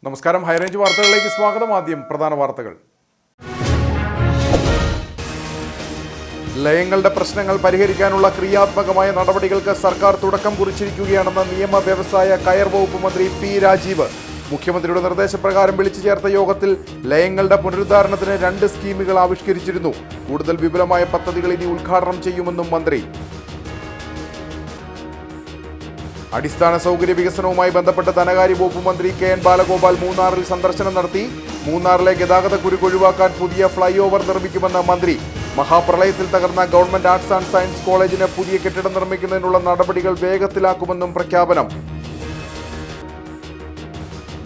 നമസ്കാരം, ഹൈറേഞ്ച് വാർത്തകളിലേക്ക് സ്വാഗതം. ആദ്യം പ്രധാന വാർത്തകൾ. ലയങ്ങളുടെ പ്രശ്നങ്ങൾ പരിഹരിക്കാനുള്ള ക്രിയാത്മകമായ നടപടികൾക്ക് സർക്കാർ തുടക്കം കുറിച്ചിരിക്കുകയാണെന്ന് നിയമ വ്യവസായ കയർ വകുപ്പ് മന്ത്രി പി രാജീവ്. മുഖ്യമന്ത്രിയുടെ നിർദ്ദേശപ്രകാരം വിളിച്ചു ചേർത്ത യോഗത്തിൽ ലയങ്ങളുടെ പുനരുദ്ധാരണത്തിന് 2 സ്കീമുകൾ ആവിഷ്കരിച്ചിരുന്നു. കൂടുതൽ വിപുലമായ പദ്ധതികൾ ഇനി ഉദ്ഘാടനം ചെയ്യുമെന്നും മന്ത്രി. അടിസ്ഥാന സൗകര്യ വികസനവുമായി ബന്ധപ്പെട്ട് ധനകാര്യ വകുപ്പ് മന്ത്രി കെ എൻ ബാലഗോപാൽ മൂന്നാറിൽ സന്ദർശനം നടത്തി. മൂന്നാറിലെ ഗതാഗത കുരുക്ക് ഒഴിവാക്കാൻ പുതിയ ഫ്ലൈ ഓവർ നിർമ്മിക്കുമെന്ന് മന്ത്രി. മഹാപ്രളയത്തിൽ തകർന്ന ഗവൺമെന്റ് ആർട്സ് ആൻഡ് സയൻസ് കോളേജിന് പുതിയ കെട്ടിടം നിർമ്മിക്കുന്നതിനുള്ള നടപടികൾ വേഗത്തിലാക്കുമെന്നും പ്രഖ്യാപനം.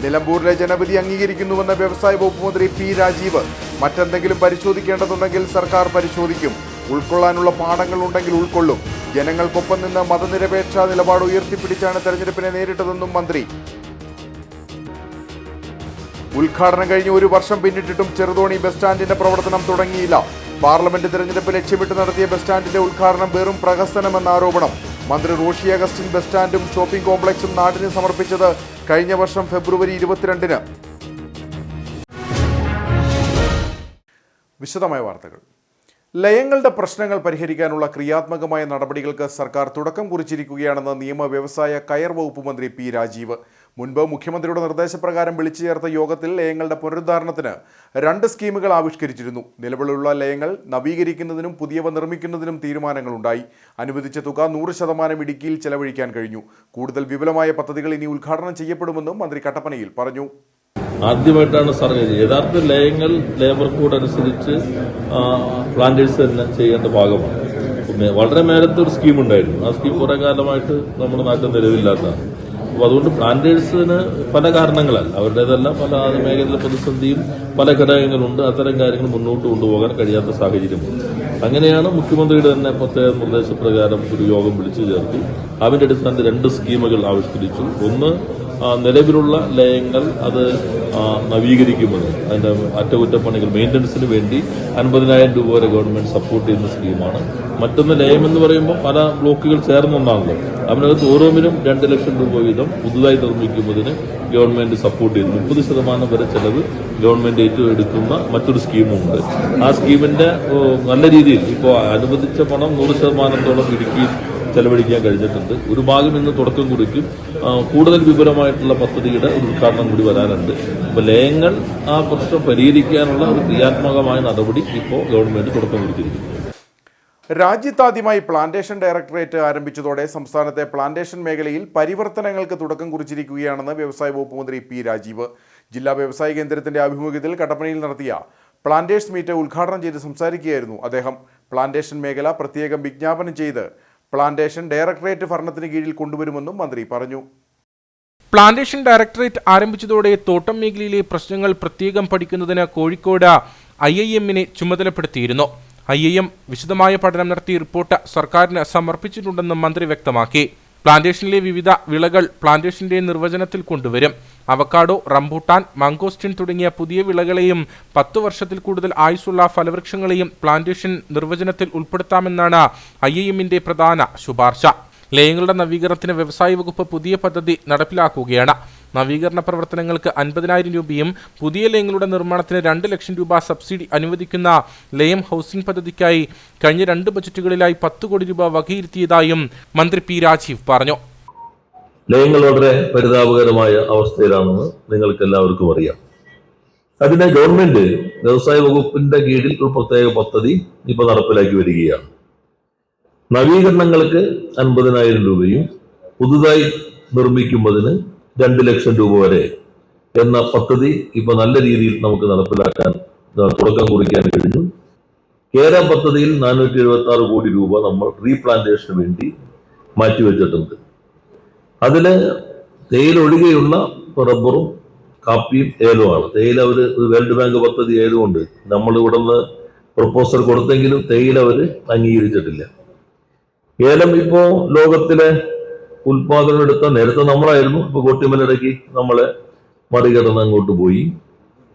നിലമ്പൂരിലെ ജനവിധി അംഗീകരിക്കുന്നുവെന്ന് വ്യവസായ വകുപ്പ് മന്ത്രി പി രാജീവ്. മറ്റെന്തെങ്കിലും പരിശോധിക്കേണ്ടതുണ്ടെങ്കിൽ സർക്കാർ പരിശോധിക്കും. ഉൾക്കൊള്ളാനുള്ള പാഠങ്ങൾ ഉണ്ടെങ്കിൽ ഉൾക്കൊള്ളും. ജനങ്ങൾക്കൊപ്പം നിന്ന് മതനിരപേക്ഷ നിലപാട് ഉയർത്തിപ്പിടിച്ചാണ് തെരഞ്ഞെടുപ്പിനെ നേരിട്ടതെന്നും മന്ത്രി. ഉദ്ഘാടനം കഴിഞ്ഞ് 1 വർഷം പിന്നിട്ടിട്ടും ചെറുതോണി ബസ് സ്റ്റാൻഡിന്റെ പ്രവർത്തനം തുടങ്ങിയില്ല. പാർലമെന്റ് തെരഞ്ഞെടുപ്പ് ലക്ഷ്യമിട്ട് നടത്തിയ ബസ് സ്റ്റാൻഡിന്റെ ഉദ്ഘാടനം വെറും പ്രഹസനമെന്ന ആരോപണം. മന്ത്രി റോഷി അഗസ്റ്റിൻ ബസ് സ്റ്റാൻഡും ഷോപ്പിംഗ് കോംപ്ലക്സും നാടിന് സമർപ്പിച്ചത് കഴിഞ്ഞ വർഷം ഫെബ്രുവരി 22-ന്. വിശദമായ വാർത്തകൾ. ലയങ്ങളുടെ പ്രശ്നങ്ങൾ പരിഹരിക്കാനുള്ള ക്രിയാത്മകമായ നടപടികൾക്ക് സർക്കാർ തുടക്കം കുറിച്ചിരിക്കുകയാണെന്ന് നിയമ വ്യവസായ കയർ വകുപ്പ് മന്ത്രി പി രാജീവ്. മുൻപ് മുഖ്യമന്ത്രിയുടെ നിർദ്ദേശപ്രകാരം വിളിച്ചു ചേർത്ത യോഗത്തിൽ ലയങ്ങളുടെ പുനരുദ്ധാരണത്തിന് 2 സ്കീമുകൾ ആവിഷ്കരിച്ചിരുന്നു. നിലവിലുള്ള ലയങ്ങൾ നവീകരിക്കുന്നതിനും പുതിയവ നിർമ്മിക്കുന്നതിനും തീരുമാനങ്ങളുണ്ടായി. അനുവദിച്ച തുക 100% ഇടുക്കിയിൽ ചെലവഴിക്കാൻ കഴിഞ്ഞു. കൂടുതൽ വിപുലമായ പദ്ധതികൾ ഇനി ഉദ്ഘാടനം ചെയ്യപ്പെടുമെന്നും മന്ത്രി കട്ടപ്പനയിൽ പറഞ്ഞു. ആദ്യമായിട്ടാണ് സർക്കാർ യഥാർത്ഥ ലയങ്ങൾ ലേബർ കോഡ് അനുസരിച്ച് പ്ലാന്റേഴ്സ് തന്നെ ചെയ്യേണ്ട ഭാഗമാണ്. പിന്നെ വളരെ നേരത്തെ ഒരു സ്കീം ഉണ്ടായിരുന്നു. ആ സ്കീം കുറെ കാലമായിട്ട് നമ്മുടെ നാട്ടിൽ നിലവില്ലാത്തതാണ്. അപ്പോൾ അതുകൊണ്ട് പ്ലാന്റേഴ്സിന് പല കാരണങ്ങളല്ല, അവരുടേതെല്ലാം പല മേഖലയിലെ പ്രതിസന്ധിയും പല ഘടകങ്ങളുണ്ട്. അത്തരം കാര്യങ്ങൾ മുന്നോട്ട് കൊണ്ടുപോകാൻ കഴിയാത്ത സാഹചര്യമുണ്ട്. അങ്ങനെയാണ് മുഖ്യമന്ത്രിയുടെ തന്നെ പ്രത്യേക നിർദ്ദേശപ്രകാരം ഒരു യോഗം വിളിച്ചു ചേർത്തു. അതിന്റെ അടിസ്ഥാനത്തിൽ 2 സ്കീമുകൾ ആവിഷ്കരിച്ചു. ഒന്ന്, നിലവിലുള്ള ലയങ്ങൾ അത് നവീകരിക്കുമെന്ന് അതിന്റെ അറ്റകുറ്റപ്പണികൾ മെയിൻ്റനൻസിന് വേണ്ടി 50,000 രൂപ വരെ ഗവൺമെന്റ് സപ്പോർട്ട് ചെയ്യുന്ന സ്കീമാണ്. മറ്റൊന്ന്, ലയം എന്ന് പറയുമ്പോൾ പല ബ്ലോക്കുകൾ ചേർന്നൊന്നാണല്ലോ. അതിനകത്ത് ഓരോന്നിനും 2 ലക്ഷം രൂപ വീതം പുതുതായി നിർമ്മിക്കുന്നതിന് ഗവൺമെന്റ് സപ്പോർട്ട് ചെയ്യുന്നു. 30% വരെ ചെലവ് ഗവൺമെന്റ് ഏറ്റെടുക്കുന്ന മറ്റൊരു സ്കീമുണ്ട്. ആ സ്കീമിന്റെ നല്ല രീതിയിൽ ഇപ്പോൾ അനുവദിച്ച പണം 100%-ഓളം ഇടുക്കിയിൽ ചെലവഴിക്കാൻ കഴിഞ്ഞിട്ടുണ്ട്. ഒരു ഭാഗം ഇന്ന് തുടക്കം കുറിക്കും. കൂടുതൽ വിപുലമായിട്ടുള്ള പദ്ധതിയുടെ ഒരു ഉദ്ഘാടനം കൂടി വരാനുണ്ട്. അപ്പോൾ ലയങ്ങൾ ആ പ്രശ്നം പരിഹരിക്കാനുള്ള ഒരു ക്രിയാത്മകമായ നടപടി ഇപ്പോൾ ഗവൺമെന്റ് തുടക്കം കുറിച്ചിരിക്കുന്നു. രാജ്യത്താദ്യമായി പ്ലാന്റേഷൻ ഡയറക്ടറേറ്റ് ആരംഭിച്ചതോടെ സംസ്ഥാനത്തെ പ്ലാന്റേഷൻ മേഖലയിൽ പരിവർത്തനങ്ങൾക്ക് തുടക്കം കുറിച്ചിരിക്കുകയാണെന്ന് വ്യവസായ വകുപ്പ് മന്ത്രി പി രാജീവ്. ജില്ലാ വ്യവസായ കേന്ദ്രത്തിന്റെ ആഭിമുഖ്യത്തിൽ കട്ടപ്പനയിൽ നടത്തിയ പ്ലാന്റേഴ്സ് മീറ്റ് ഉദ്ഘാടനം ചെയ്ത് സംസാരിക്കുകയായിരുന്നു അദ്ദേഹം. പ്ലാന്റേഷൻ മേഖല പ്രത്യേകം വിജ്ഞാപനം ചെയ്ത് പ്ലാന്റേഷൻ ഡയറക്ടറേറ്റ് ഭരണത്തിന് കീഴിൽ കൊണ്ടുവരുമെന്നും മന്ത്രി പറഞ്ഞു. പ്ലാന്റേഷൻ ഡയറക്ടറേറ്റ് ആരംഭിച്ചതോടെ തോട്ടം മേഖലയിലെ പ്രശ്നങ്ങൾ പ്രത്യേകം പഠിക്കുന്നതിന് കോഴിക്കോട് IIM-നെ ചുമതലപ്പെടുത്തിയിരുന്നു. IIM വിശദമായ പഠനം നടത്തി റിപ്പോർട്ട് സർക്കാരിന് സമർപ്പിച്ചിട്ടുണ്ടെന്നും മന്ത്രി വ്യക്തമാക്കി. പ്ലാന്റേഷനിലെ വിവിധ വിളകൾ പ്ലാന്റേഷന്റെ നിർവചനത്തിൽ കൊണ്ടുവരും. അവക്കാഡോ, റംബൂട്ടാൻ, മാംഗോസ്റ്റിൻ തുടങ്ങിയ പുതിയ വിളകളെയും 10 വർഷത്തിൽ കൂടുതൽ ആയുസ്സുള്ള ഫലവൃക്ഷങ്ങളെയും പ്ലാന്റേഷൻ നിർവചനത്തിൽ ഉൾപ്പെടുത്താമെന്നാണ് IIM-ന്റെ പ്രധാന ശുപാർശ. ലയങ്ങളുടെ നവീകരണത്തിന് വ്യവസായ വകുപ്പ് പുതിയ പദ്ധതി നടപ്പിലാക്കുകയാണ്. നവീകരണ പ്രവർത്തനങ്ങൾക്ക് 50,000 രൂപയും പുതിയ ലയങ്ങളുടെ നിർമ്മാണത്തിന് 2 ലക്ഷം രൂപ സബ്സിഡി അനുവദിക്കുന്ന ലയം ഹൗസിംഗ് പദ്ധതിക്കായി കഴിഞ്ഞ 2 ബജറ്റുകളിലായി 10 കോടി രൂപ വകയിരുത്തിയതായും മന്ത്രി പി രാജീവ് പറഞ്ഞു. ലയങ്ങൾ വളരെ പരിതാപകരമായ അവസ്ഥയിലാണെന്ന് നിങ്ങൾക്ക് എല്ലാവർക്കും അറിയാം. അതിന് ഗവൺമെന്റ് വ്യവസായ വകുപ്പിന്റെ കീഴിൽ ഒരു പ്രത്യേക പദ്ധതി ഇപ്പോൾ നടപ്പിലാക്കി വരികയാണ്. നവീകരണങ്ങൾക്ക് 50,000 രൂപയും പുതുതായി നിർമ്മിക്കുന്നതിന് 2 ലക്ഷം രൂപ വരെ എന്ന പദ്ധതി ഇപ്പൊ നല്ല രീതിയിൽ നമുക്ക് നടപ്പിലാക്കാൻ തുടക്കം കുറിക്കാൻ കഴിഞ്ഞു. കേര പദ്ധതിയിൽ 476 കോടി രൂപ നമ്മൾ റീപ്ലാന്റേഷന് വേണ്ടി മാറ്റിവെച്ചിട്ടുണ്ട്. അതില് തേയില ഒഴികെയുള്ള റബ്ബറും കാപ്പിയും ഏലവുമാണ്. തേയില ഒരു വേൾഡ് ബാങ്ക് പദ്ധതി ആയതുകൊണ്ട് നമ്മൾ ഇവിടുന്ന് പ്രപ്പോസൽ കൊടുത്തെങ്കിലും തേയില അവർ അംഗീകരിച്ചിട്ടില്ല. ഏലം ഇപ്പോ ലോകത്തിലെ ഉൽപാദനം എടുത്ത നേരത്തെ നമ്മളായിരുന്നു. ഇപ്പൊ കോട്ടിമലയിടയ്ക്ക് നമ്മളെ മറികടന്ന് അങ്ങോട്ട് പോയി.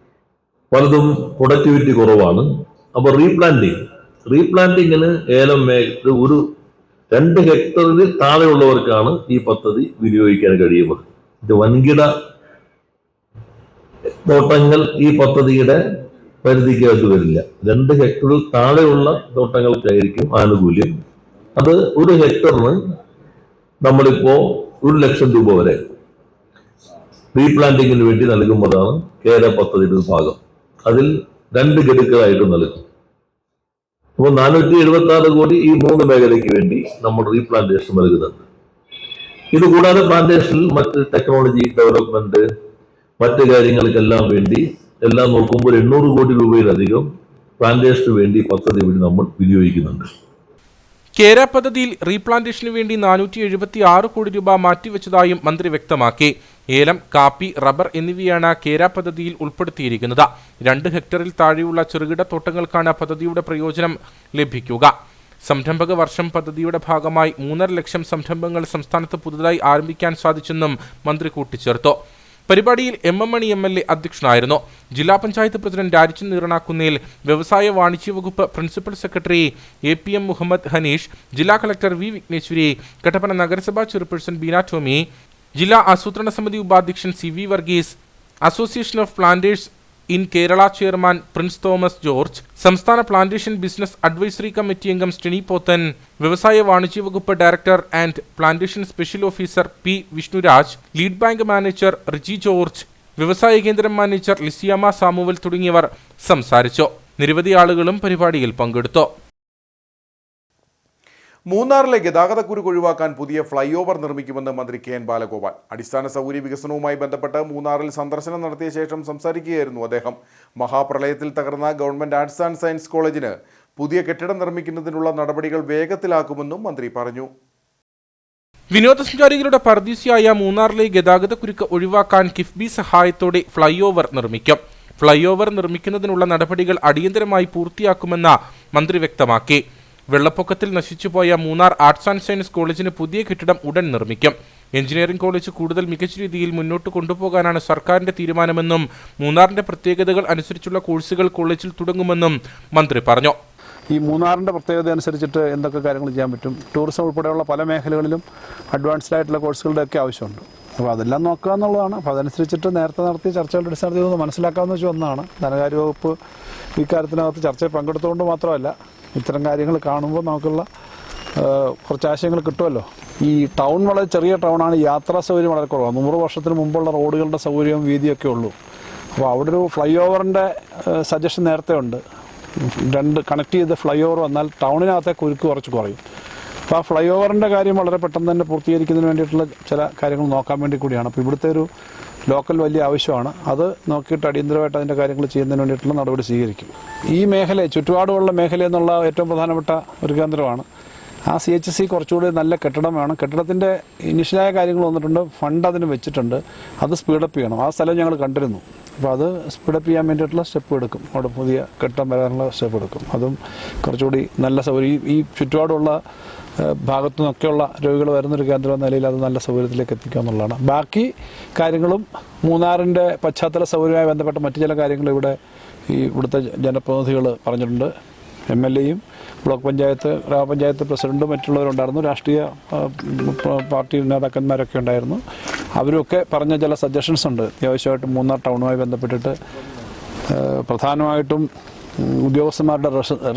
പലതും പ്രൊഡക്ടിവിറ്റി കുറവാണ്. അപ്പൊ റീപ്ലാന്റിങ്ങിന് ഏലം ഒരു 2 ഹെക്ടറിൽ താഴെയുള്ളവർക്കാണ് ഈ പദ്ധതി വിനിയോഗിക്കാൻ കഴിയുന്നത്. ഇത് വൻകിട തോട്ടങ്ങൾ ഈ പദ്ധതിയുടെ പരിധിക്കകത്ത് വരില്ല. 2 ഹെക്ടറിൽ താഴെയുള്ള തോട്ടങ്ങൾക്കായിരിക്കും ആനുകൂല്യം. അത് 1 ഹെക്ടറിന് നമ്മളിപ്പോ 1 ലക്ഷം രൂപ വരെ റീപ്ലാന്റിങ്ങിന് വേണ്ടി നൽകുമ്പോഴാണ് കേര പദ്ധതിയുടെ ഭാഗം. അതിൽ 2 ഗഡുക്കളായിട്ട് നൽകും. അപ്പോൾ 476 കോടി ഈ 3 മേഖലയ്ക്ക് വേണ്ടി നമ്മൾ റീപ്ലാന്റേഷൻ നൽകുന്നുണ്ട്. ഇതുകൂടാതെ പ്ലാന്റേഷനിൽ മറ്റ് ടെക്നോളജി ഡെവലപ്മെന്റ്, മറ്റ് കാര്യങ്ങൾക്കെല്ലാം വേണ്ടി എല്ലാം നോക്കുമ്പോൾ 800 കോടി രൂപയിലധികം പ്ലാന്റേഷന് വേണ്ടി പദ്ധതി വഴി നമ്മൾ വിനിയോഗിക്കുന്നുണ്ട്. കേര പദ്ധതിയിൽ റീപ്ലാന്റേഷനു വേണ്ടി 476 കോടി രൂപ മാറ്റിവെച്ചതായും മന്ത്രി വ്യക്തമാക്കി. ഏലം, കാപ്പി, റബ്ബർ എന്നിവയാണ് കേര പദ്ധതിയിൽ ഉൾപ്പെടുത്തിയിരിക്കുന്നത്. 2 ഹെക്ടറിൽ താഴെയുള്ള ചെറുകിട തോട്ടങ്ങൾക്കാണ് പദ്ധതിയുടെ പ്രയോജനം ലഭിക്കുക. സംരംഭക വർഷം പദ്ധതിയുടെ ഭാഗമായി 3.5 ലക്ഷം സംരംഭങ്ങൾ സംസ്ഥാനത്ത് പുതുതായി ആരംഭിക്കാൻ സാധിച്ചെന്നും മന്ത്രി കൂട്ടിച്ചേർത്തു. പരിപാടിയിൽ എം മണി MLA അധ്യക്ഷനായിരുന്നു. ജില്ലാ പഞ്ചായത്ത് പ്രസിഡന്റ് രാജിച്ചൻ നീറണാക്കുന്നേൽ, വ്യവസായ വാണിജ്യ വകുപ്പ് principal secretary APM Muhammad Hanish, ജില്ലാ കളക്ടർ V വിഘ്നേശ്വരി, കട്ടപ്പന നഗരസഭാ ചെയർപേഴ്സൺ ബീന ടോമി, ജില്ലാ ആസൂത്രണ സമിതി ഉപാധ്യക്ഷൻ CV Varghese, association of planters in Kerala chairman Prince Thomas George, സംസ്ഥാന പ്ലാന്റേഷൻ ബിസിനസ് അഡ്വൈസറി കമ്മിറ്റി അംഗം സ്റ്റെനി പോത്തൻ, വ്യവസായ വാണിജ്യ വകുപ്പ് director and plantation special officer P Vishnuraj, lead bank manager Riji George, വ്യവസായ കേന്ദ്രം മാനേജർ ലിസിയാമ സാമുവൽ തുടങ്ങിയവർ സംസാരിച്ചു. നിരവധി ആളുകളും പരിപാടിയിൽ പങ്കെടുത്തു. മൂന്നാറിലെ ഗതാഗതക്കുരുക്ക് ഒഴിവാക്കാൻ പുതിയ ഫ്ലൈ ഓവർ നിർമ്മിക്കുമെന്ന് മന്ത്രി KN ബാലഗോപാൽ. അടിസ്ഥാന സൗകര്യ വികസനവുമായി ബന്ധപ്പെട്ട് മൂന്നാറിൽ സന്ദർശനം നടത്തിയ ശേഷം സംസാരിക്കുകയായിരുന്നു അദ്ദേഹം. മഹാപ്രളയത്തിൽ തകർന്ന ഗവൺമെന്റ് ആർട്സ് ആൻഡ് സയൻസ് കോളേജിന് പുതിയ കെട്ടിടം നിർമ്മിക്കുന്നതിനുള്ള നടപടികൾ വേഗത്തിലാക്കുമെന്നും മന്ത്രി പറഞ്ഞു. വിനോദസഞ്ചാരികളുടെ പർദീസിയായ മൂന്നാറിലെ ഗതാഗതക്കുരുക്ക് ഒഴിവാക്കാൻ കിഫ്ബി സഹായത്തോടെ ഫ്ലൈ ഓവർ നിർമ്മിക്കും. ഫ്ലൈ ഓവർ നിർമ്മിക്കുന്നതിനുള്ള നടപടികൾ അടിയന്തരമായി പൂർത്തിയാക്കുമെന്ന് മന്ത്രി വ്യക്തമാക്കി. വെള്ളപ്പൊക്കത്തിൽ നശിച്ചുപോയ മൂന്നാർ ആർട്സ് ആൻഡ് സയൻസ് കോളേജിന് പുതിയ കെട്ടിടം ഉടൻ നിർമ്മിക്കും. എഞ്ചിനീയറിംഗ് കോളേജ് കൂടുതൽ മികച്ച രീതിയിൽ മുന്നോട്ട് കൊണ്ടുപോകാനാണ് സർക്കാരിന്റെ തീരുമാനമെന്നും മൂന്നാറിന്റെ പ്രത്യേകതകൾ അനുസരിച്ചുള്ള കോഴ്സുകൾ കോളേജിൽ തുടങ്ങുമെന്നും മന്ത്രി പറഞ്ഞു. ഈ മൂന്നാറിൻ്റെ പ്രത്യേകത അനുസരിച്ചിട്ട് എന്തൊക്കെ കാര്യങ്ങൾ ചെയ്യാൻ പറ്റും, ടൂറിസം ഉൾപ്പെടെയുള്ള പല മേഖലകളിലും അഡ്വാൻസ്ഡ് ആയിട്ടുള്ള കോഴ്സുകളുടെയൊക്കെ ആവശ്യമുണ്ട്. അപ്പോൾ അതെല്ലാം നോക്കുക എന്നുള്ളതാണ്. അപ്പോൾ അതനുസരിച്ചിട്ട് നേരത്തെ നടത്തിയ ചർച്ചകളുടെ അടിസ്ഥാനത്തിൽ ഒന്ന് മനസ്സിലാക്കാമെന്ന് വെച്ചാൽ ഒന്നാണ്. ധനകാര്യ വകുപ്പ് ഇക്കാര്യത്തിനകത്ത് ചർച്ചയിൽ പങ്കെടുത്തുകൊണ്ട് മാത്രമല്ല, ഇത്തരം കാര്യങ്ങൾ കാണുമ്പോൾ നമുക്കുള്ള കുറച്ച് ആശയങ്ങൾ കിട്ടുമല്ലോ. ഈ ടൗൺ വളരെ ചെറിയ ടൗണാണ്, യാത്രാ സൗകര്യം വളരെ കുറവാണ്. 100 വർഷത്തിന് മുമ്പുള്ള റോഡുകളുടെ സൗകര്യവും വീതിയൊക്കെ ഉള്ളൂ. അപ്പോൾ അവിടെ ഒരു ഫ്ലൈ ഓവറിൻ്റെ സജഷൻ നേരത്തെ ഉണ്ട്. 2 കണക്ട് ചെയ്ത് ഫ്ലൈ ഓവർ വന്നാൽ ടൗണിനകത്തെ കുരുക്ക് കുറച്ച് കുറയും. അപ്പോൾ ആ ഫ്ലൈ ഓവറിൻ്റെ കാര്യം വളരെ പെട്ടെന്ന് തന്നെ പൂർത്തീകരിക്കുന്നതിന് വേണ്ടിയിട്ടുള്ള ചില കാര്യങ്ങൾ നോക്കാൻ വേണ്ടി കൂടിയാണ്. അപ്പോൾ ഇവിടുത്തെ ഒരു ലോക്കൽ വലിയ ആവശ്യമാണ്. അത് നോക്കിയിട്ട് അടിയന്തരമായിട്ട് അതിൻ്റെ കാര്യങ്ങൾ ചെയ്യുന്നതിന് വേണ്ടിയിട്ടുള്ള നടപടി സ്വീകരിക്കും. ഈ മേഖല ചുറ്റുപാടുമുള്ള മേഖല എന്നുള്ള ഏറ്റവും പ്രധാനപ്പെട്ട ഒരു കേന്ദ്രമാണ്. ആ CHC കുറച്ചുകൂടി നല്ല കെട്ടിടം വേണം. കെട്ടിടത്തിൻ്റെ ഇനിഷ്യലായ കാര്യങ്ങൾ വന്നിട്ടുണ്ട്, ഫണ്ട് അതിന് വെച്ചിട്ടുണ്ട്. അത് സ്പീഡപ്പ് ചെയ്യണം. ആ സ്ഥലം ഞങ്ങൾ കണ്ടിരുന്നു. അപ്പോൾ അത് സ്പീഡപ്പ് ചെയ്യാൻ വേണ്ടിയിട്ടുള്ള സ്റ്റെപ്പ് എടുക്കും. അവിടെ പുതിയ കെട്ടിടം വരാനുള്ള സ്റ്റെപ്പ് എടുക്കും. അതും കുറച്ചുകൂടി നല്ല സൗകര്യം ഈ ചുറ്റുപാടുള്ള ഭാഗത്തു നിന്നൊക്കെയുള്ള രോഗികൾ വരുന്നൊരു കേന്ദ്രം എന്ന നിലയിൽ അത് നല്ല സൗകര്യത്തിലേക്ക് എത്തിക്കുക എന്നുള്ളതാണ്. ബാക്കി കാര്യങ്ങളും മൂന്നാറിൻ്റെ പശ്ചാത്തല സൗകര്യവുമായി ബന്ധപ്പെട്ട മറ്റു ചില കാര്യങ്ങൾ ഇവിടുത്തെ ജനപ്രതിനിധികൾ പറഞ്ഞിട്ടുണ്ട്. MLAയും ബ്ലോക്ക് പഞ്ചായത്ത്, ഗ്രാമപഞ്ചായത്ത് പ്രസിഡന്റും മറ്റുള്ളവരുണ്ടായിരുന്നു. രാഷ്ട്രീയ പാർട്ടി നേതാക്കന്മാരൊക്കെ ഉണ്ടായിരുന്നു. അവരൊക്കെ പറഞ്ഞ ചില സജഷൻസ് ഉണ്ട്. അത്യാവശ്യമായിട്ടും മൂന്നാർ ടൗണുമായി ബന്ധപ്പെട്ടിട്ട് പ്രധാനമായിട്ടും ഉദ്യോഗസ്ഥന്മാരുടെ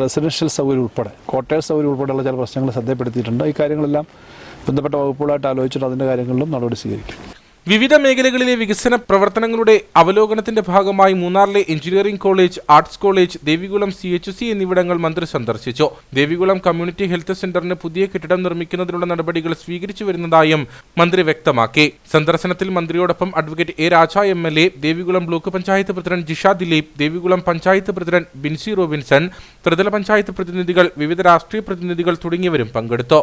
റെസിഡൻഷ്യൽ സൗകര്യം ഉൾപ്പെടെ, ക്വാർട്ടേഴ്സ് സൗകര്യം ഉൾപ്പെടെയുള്ള ചില പ്രശ്നങ്ങൾ ശ്രദ്ധപ്പെടുത്തിയിട്ടുണ്ട്. ഈ കാര്യങ്ങളെല്ലാം ബന്ധപ്പെട്ട വകുപ്പുകളായിട്ട് ആലോചിച്ചിട്ട് അതിൻ്റെ കാര്യങ്ങളിലും നടപടി സ്വീകരിക്കും. വിവിധ മേഖലകളിലെ വികസന പ്രവർത്തനങ്ങളുടെ അവലോകനത്തിന്റെ ഭാഗമായി മൂന്നാറിലെ engineering college, arts college, Devikulam CHC എന്നിവിടങ്ങൾ മന്ത്രി സന്ദർശിച്ചു. ദേവികുളം കമ്മ്യൂണിറ്റി ഹെൽത്ത് സെന്ററിന് പുതിയ കെട്ടിടം നിർമ്മിക്കുന്നതിനുള്ള നടപടികൾ സ്വീകരിച്ചു വരുന്നതായും മന്ത്രി വ്യക്തമാക്കി. സന്ദർശനത്തിൽ മന്ത്രിയോടൊപ്പം advocate A Raja MLA, Devikulam block panchayat president Jisha Dileep, Devikulam panchayat president Binsy Robinson, ത്രിതല പഞ്ചായത്ത് പ്രതിനിധികൾ, വിവിധ രാഷ്ട്രീയ പ്രതിനിധികൾ തുടങ്ങിയവരും പങ്കെടുത്തു.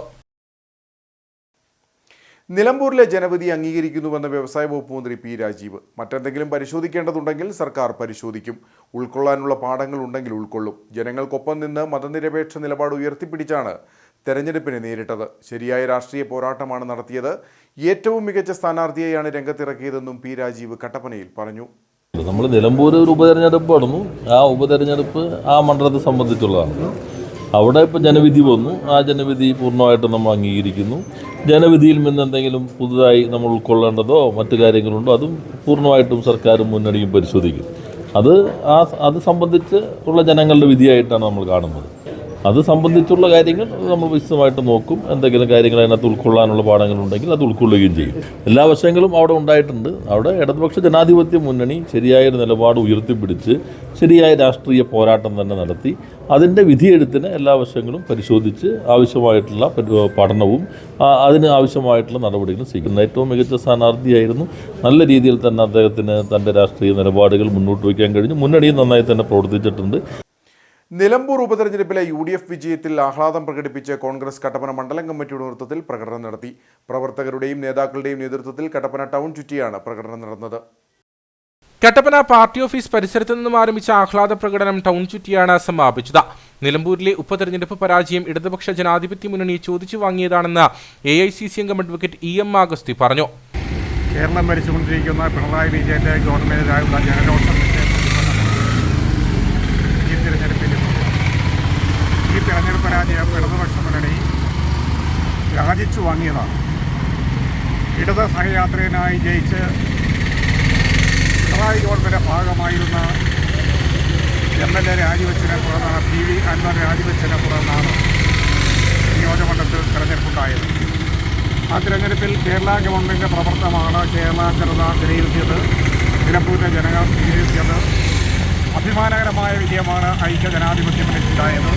നിലമ്പൂരിലെ ജനവിധി അംഗീകരിക്കുന്നുവെന്ന് വ്യവസായ വകുപ്പ് മന്ത്രി P രാജീവ്. മറ്റെന്തെങ്കിലും പരിശോധിക്കേണ്ടതുണ്ടെങ്കിൽ സർക്കാർ പരിശോധിക്കും. ഉൾക്കൊള്ളാനുള്ള പാഠങ്ങൾ ഉണ്ടെങ്കിൽ ഉൾക്കൊള്ളും. ജനങ്ങൾക്കൊപ്പം നിന്ന് മതനിരപേക്ഷ നിലപാട് ഉയർത്തിപ്പിടിച്ചാണ് തെരഞ്ഞെടുപ്പിനെ നേരിട്ടത്. ശരിയായ രാഷ്ട്രീയ പോരാട്ടമാണ് നടത്തിയത്. ഏറ്റവും മികച്ച സ്ഥാനാർത്ഥിയെയാണ് രംഗത്തിറക്കിയതെന്നും P രാജീവ് കട്ടപ്പനയിൽ പറഞ്ഞു. നമ്മൾ നിലമ്പൂർ ഒരു ഉപതെരഞ്ഞെടുപ്പ് നടന്നു. ആ ഉപതെരഞ്ഞെടുപ്പ് ആ മണ്ഡലത്തെ സംബന്ധിച്ചുള്ളതാണ്. അവിടെ ഇപ്പോൾ ജനവിധി വന്നു. ആ ജനവിധി പൂർണ്ണമായിട്ടും നമ്മൾ അംഗീകരിക്കുന്നു. ജനവിധിയിൽ നിന്ന് എന്തെങ്കിലും പുതുതായി നമ്മൾ ഉൾക്കൊള്ളേണ്ടതോ മറ്റു കാര്യങ്ങളുണ്ടോ അതും പൂർണ്ണമായിട്ടും സർക്കാരും മുന്നണിയും പരിശോധിക്കും. അത് സംബന്ധിച്ച് ഉള്ള ജനങ്ങളുടെ വിധിയായിട്ടാണ് നമ്മൾ കാണുന്നത്. അത് സംബന്ധിച്ചുള്ള കാര്യങ്ങൾ നമ്മൾ വിശദമായിട്ട് നോക്കും. എന്തെങ്കിലും കാര്യങ്ങൾ അതിനകത്ത് ഉൾക്കൊള്ളാനുള്ള പാഠങ്ങളുണ്ടെങ്കിൽ അത് ഉൾക്കൊള്ളുകയും ചെയ്യും. എല്ലാ വശങ്ങളും അവിടെ ഉണ്ടായിട്ടുണ്ട്. അവിടെ ഇടതുപക്ഷ ജനാധിപത്യ മുന്നണി ശരിയായ നിലപാട് ഉയർത്തിപ്പിടിച്ച് ശരിയായ രാഷ്ട്രീയ പോരാട്ടം തന്നെ നടത്തി അതിൻ്റെ വിധിയെഴുത്തിന് എല്ലാ വശങ്ങളും പരിശോധിച്ച് ആവശ്യമായിട്ടുള്ള പഠനവും അതിന് ആവശ്യമായിട്ടുള്ള നടപടികളും സ്വീകരിക്കുന്നു. ഏറ്റവും മികച്ച സ്ഥാനാർത്ഥിയായിരുന്നു. നല്ല രീതിയിൽ തന്നെ അദ്ദേഹത്തിന് തൻ്റെ രാഷ്ട്രീയ നിലപാടുകൾ മുന്നോട്ട് വയ്ക്കാൻ കഴിഞ്ഞു. മുന്നണിയും നന്നായി തന്നെ പ്രവർത്തിച്ചിട്ടുണ്ട്. നിലമ്പൂർ ഉപതെരഞ്ഞെടുപ്പിലെ UDF വിജയത്തിൽ ആഹ്ലാദം പ്രകടിപ്പിച്ച് കോൺഗ്രസ് കട്ടപ്പന മണ്ഡലം കമ്മിറ്റിയുടെ നേതൃത്വത്തിൽ പ്രകടനം നടത്തി. പ്രവർത്തകരുടെയും നേതാക്കളുടെയും നേതൃത്വത്തിൽ കട്ടപ്പന ടൗൺ ചുറ്റിയാണ് പ്രകടനം നടന്നത്. കട്ടപ്പന പാർട്ടി ഓഫീസ് പരിസരത്ത് നിന്നും ആരംഭിച്ച ആഹ്ലാദ പ്രകടനം ടൗൺ ചുറ്റിയാണ് സമാപിച്ചത്. നിലമ്പൂരിലെ ഉപതെരഞ്ഞെടുപ്പ് പരാജയം ഇടതുപക്ഷ ജനാധിപത്യ മുന്നണി ചോദിച്ചു വാങ്ങിയതാണെന്ന് AICC അംഗം അഡ്വക്കേറ്റ് EM അഗസ്തി പറഞ്ഞു. കേരളം ഭരിച്ചുകൊണ്ടിരിക്കുന്ന പിണറായി വിജയന്റെ ഗവൺമെന്റിനായുള്ള ജനരോഷം ഈ തെരഞ്ഞെടുപ്പ് പരാജയം ഇടതുപക്ഷ മുന്നണി രാജിച്ചു വാങ്ങിയതാണ്. ഇടത് സഹയാത്രികനായി ജയിച്ച് പിണറായി ഗവൺമെൻറ് ഭാഗമായിരുന്ന MLA രാജിവെച്ചതിനെ തുടർന്നാണ് PV അൻവർ രാജിവെച്ചതിനെ തുടർന്നാണ് നിയോജകമണ്ഡലത്തിൽ തെരഞ്ഞെടുപ്പുണ്ടായത്. ആ തിരഞ്ഞെടുപ്പിൽ കേരള ഗവൺമെൻറ് പ്രവർത്തനമാണ് കേരള ജനത വിലയിരുത്തിയത്. നിലമ്പൂരിലെ ജനങ്ങൾ വിലയിരുത്തിയത്. അഭിമാനകരമായ വിജയമാണ് ഐക്യജനാധിപത്യ മുന്നണിക്കുണ്ടായത്.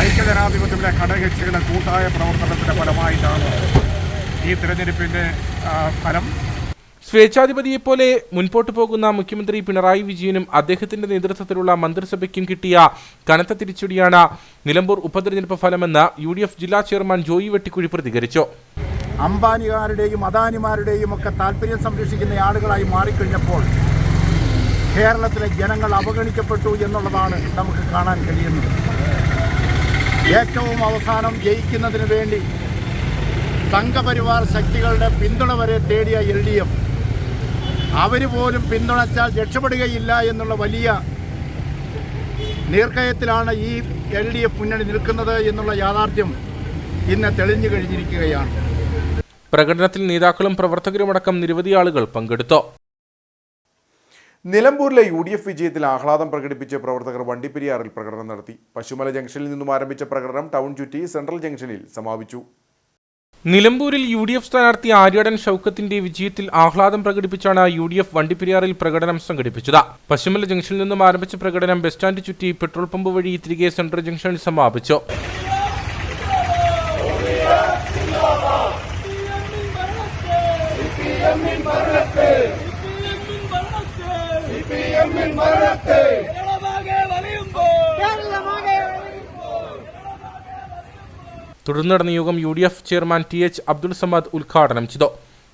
ഐക്യജനാധിപത്യത്തിലെ ഘടകകക്ഷികളുടെ കൂട്ടായ പ്രവർത്തനത്തിൻ്റെ ഫലമായിട്ടാണ് ഈ തിരഞ്ഞെടുപ്പിൻ്റെ ഫലം. സ്വേച്ഛാധിപതിയെപ്പോലെ മുൻപോട്ട് പോകുന്ന മുഖ്യമന്ത്രി പിണറായി വിജയനും അദ്ദേഹത്തിന്റെ നേതൃത്വത്തിലുള്ള മന്ത്രിസഭയ്ക്കും കിട്ടിയ കനത്ത തിരിച്ചടിയാണ് നിലമ്പൂർ ഉപതെരഞ്ഞെടുപ്പ് ഫലമെന്ന് UDF ജില്ലാ ചെയർമാൻ ജോയി വെട്ടിക്കുഴി പ്രതികരിച്ചു. അംബാനിമാരുടെയും അദാനിമാരുടെയും ഒക്കെ താല്പര്യം സംരക്ഷിക്കുന്ന ആളുകളായി മാറിക്കഴിഞ്ഞപ്പോൾ കേരളത്തിലെ ജനങ്ങൾ അവഗണിക്കപ്പെട്ടു എന്നുള്ളതാണ് നമുക്ക് കാണാൻ കഴിയുന്നത്. ഏറ്റവും അവസാനം ജയിക്കുന്നതിന് വേണ്ടി സംഘപരിവാർ ശക്തികളുടെ പിന്തുണ വരെ തേടിയ LDF അവർ പോലും പിന്തുണച്ചാൽ രക്ഷപ്പെടുകയില്ല എന്നുള്ള വലിയ നീർക്കയത്തിലാണ് ഈ LDF മുന്നണി നിൽക്കുന്നത് എന്നുള്ള യാഥാർത്ഥ്യം ഇന്ന് തെളിഞ്ഞു കഴിഞ്ഞിരിക്കുകയാണ്. പ്രകടനത്തിൽ നേതാക്കളും പ്രവർത്തകരുമടക്കം നിരവധി ആളുകൾ പങ്കെടുത്തു. നിലമ്പൂരിലെ UDF വിജയത്തിൽ ആഹ്ലാദം പ്രകടിപ്പിച്ച് പ്രവർത്തകർ വണ്ടിപ്പെരിയാറിൽ പ്രകടനം നടത്തി. പശുമല ജംഗ്ഷനിൽ നിന്നും ആരംഭിച്ച പ്രകടനം ടൗൺ ചുറ്റി സെൻട്രൽ ജംഗ്ഷനിൽ സമാപിച്ചു. നിലമ്പൂരിൽ UDF സ്ഥാനാർത്ഥി ആര്യാടൻ ഷൗക്കത്തിന്റെ വിജയത്തിൽ ആഹ്ലാദം പ്രകടിപ്പിച്ചാണ് UDF വണ്ടിപ്പെരിയാറിൽ പ്രകടനം സംഘടിപ്പിച്ചത്. പശുമല ജംഗ്ഷനിൽ നിന്നും ആരംഭിച്ച പ്രകടനം ബസ് സ്റ്റാൻഡ് ചുറ്റി പെട്രോൾ പമ്പ് വഴി തിരികെ സെൻട്രൽ ജംഗ്ഷനിൽ സമാപിച്ചു. തുടർന്ന് നടന്ന യോഗം UDF chairman TH Abdul Samad ഉദ്ഘാടനം ചെയ്തു.